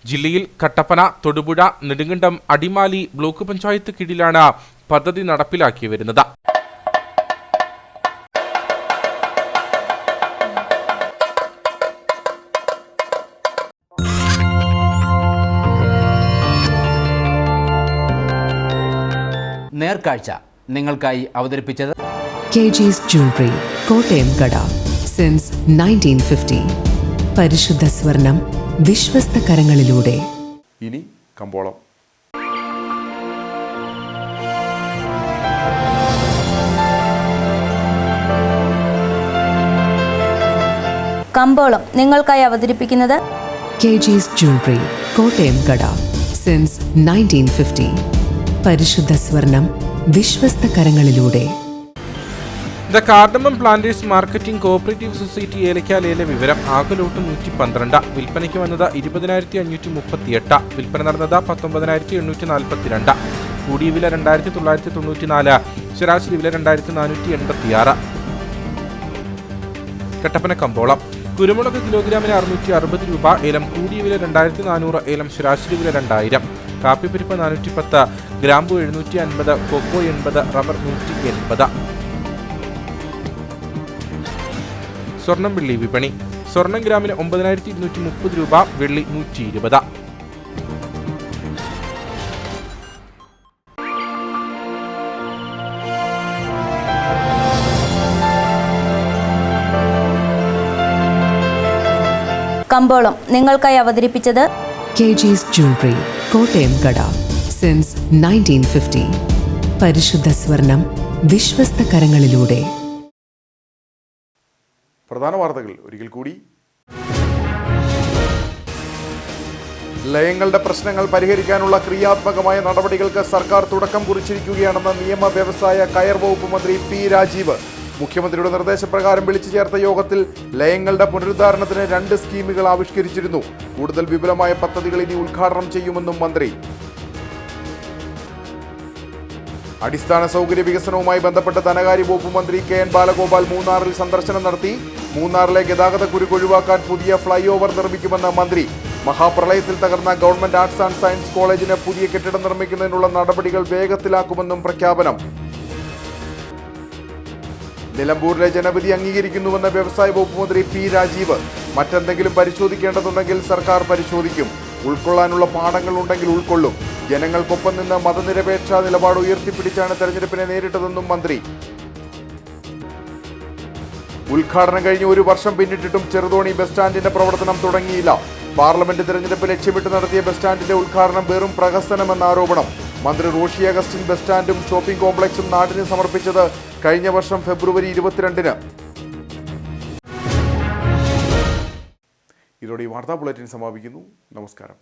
ജില്ലയിൽ കട്ടപ്പന, തൊടുപുഴ, നെടുങ്കണ്ടം, അടിമാലി ബ്ലോക്ക് പഞ്ചായത്ത് കീഴിലാണ് പദ്ധതി നടപ്പിലാക്കി വരുന്നത്. നേർക്കാഴ്ച നിങ്ങൾക്കായി അവതരിപ്പിച്ചത് KG's Jewelry, കോട്ടയം കട. Since 1950. പരിശുദ്ധ സ്വർണം വിശ്വസ്ത കരങ്ങളിലൂടെ. ഇനി കമ്പോളം. കമ്പോളം നിങ്ങൾക്കായി അവതരിപ്പിക്കുന്നത് KG's Jewelry, കോട്ടയം കട. Since 1950. പരിശുദ്ധ സ്വർണം വിശ്വസ്ത കരങ്ങളിലൂടെ. The cardamom planters marketing cooperative society ഏലക്കാലയിലെ വിവരം. ആകെ ലോട്ട് 112. വിൽപ്പനയ്ക്ക് വന്നത് 20,538. വിൽപ്പന നടന്നത് 19,842. കൂടിയ വില 2,994. ശരാശരി വില 2,486. കട്ടപ്പന കമ്പോളം. കുരുമുളക് കിലോഗ്രാമിന് 660 രൂപ. ഏലം കൂടിയ വില 2,400. ഏലം ശരാശരി വില 2,000. കാപ്പിപ്പരിപ്പ് 410. ഗ്രാമ്പു 750. കൊക്കോ 80. റബ്ബർ 180. സ്വർണം വെള്ളി വിപണി. സ്വർണം ഗ്രാമിന് 9,230 രൂപ. വെള്ളി 120. കമ്പോളം നിങ്ങൾക്കായി അവതരിപ്പിച്ചത് KG's Jewelry, കോട്ടയം കട. Since 1950. പരിശുദ്ധ സ്വർണം വിശ്വസ്ത കരങ്ങളിലൂടെ. പ്രധാന വാർത്തകൾ ഒരിക്കൽ കൂടി. ലയങ്ങളുടെ പ്രശ്നങ്ങൾ പരിഹരിക്കാനുള്ള ക്രിയാത്മകമായ നടപടികൾക്ക് സർക്കാർ തുടക്കം കുറിച്ചിരിക്കുകയാണെന്ന് നിയമ വ്യവസായ കയർ വകുപ്പ് മന്ത്രി പി രാജീവ്. മുഖ്യമന്ത്രിയുടെ നിർദ്ദേശപ്രകാരം വിളിച്ചു ചേർത്ത യോഗത്തിൽ ലയങ്ങളുടെ പുനരുദ്ധാരണത്തിന് 2 സ്കീമുകൾ ആവിഷ്കരിച്ചിരുന്നു. കൂടുതൽ വിപുലമായ പദ്ധതികൾ ഇനി ഉദ്ഘാടനം ചെയ്യുമെന്നും മന്ത്രി. അടിസ്ഥാന സൗകര്യ വികസനവുമായി ബന്ധപ്പെട്ട് ധനകാര്യ വകുപ്പ് മന്ത്രി KN ബാലഗോപാൽ മൂന്നാറിൽ സന്ദർശനം നടത്തി. മൂന്നാറിലെ ഗതാഗത കുരുക്ക് ഒഴിവാക്കാൻ പുതിയ ഫ്ലൈ ഓവർ നിർമ്മിക്കുമെന്ന് മന്ത്രി. മഹാപ്രളയത്തിൽ തകർന്ന ഗവൺമെന്റ് ആർട്സ് ആൻഡ് സയൻസ് കോളേജിന് പുതിയ കെട്ടിടം നിർമ്മിക്കുന്നതിനുള്ള നടപടികൾ വേഗത്തിലാക്കുമെന്നും പ്രഖ്യാപനം. നിലമ്പൂരിലെ ജനവിധി അംഗീകരിക്കുന്നുവെന്ന വ്യവസായ വകുപ്പ് മന്ത്രി പി രാജീവ്. മറ്റെന്തെങ്കിലും പരിശോധിക്കേണ്ടതുണ്ടെങ്കിൽ സർക്കാർ പരിശോധിക്കും. ഉൾക്കൊള്ളാനുള്ള പാഠങ്ങൾ ഉണ്ടെങ്കിൽ ഉൾക്കൊള്ളും. ജനങ്ങൾക്കൊപ്പം നിന്ന് മതനിരപേക്ഷ നിലപാട് ഉയർത്തിപ്പിടിച്ചാണ് തെരഞ്ഞെടുപ്പിനെ നേരിട്ടതെന്നും മന്ത്രി. ഉദ്ഘാടനം കഴിഞ്ഞ് 1 വർഷം പിന്നിട്ടിട്ടും ചെറുതോണി ബസ് സ്റ്റാൻഡിന്റെ പ്രവർത്തനം തുടങ്ങിയില്ല. പാർലമെന്റ് തെരഞ്ഞെടുപ്പ് ലക്ഷ്യമിട്ട് നടത്തിയ ബസ് സ്റ്റാൻഡിന്റെ ഉദ്ഘാടനം വെറും പ്രഹസനമെന്ന ആരോപണം. മന്ത്രി റോഷി അഗസ്റ്റിൻ ബസ് സ്റ്റാൻഡും ഷോപ്പിംഗ് കോംപ്ലക്സും നാടിന് സമർപ്പിച്ചത് കഴിഞ്ഞ വർഷം ഫെബ്രുവരി 22-ന്. ഇതോടെ ഈ വാർത്താ ബുള്ളറ്റിൻ സമാപിക്കുന്നു. നമസ്കാരം.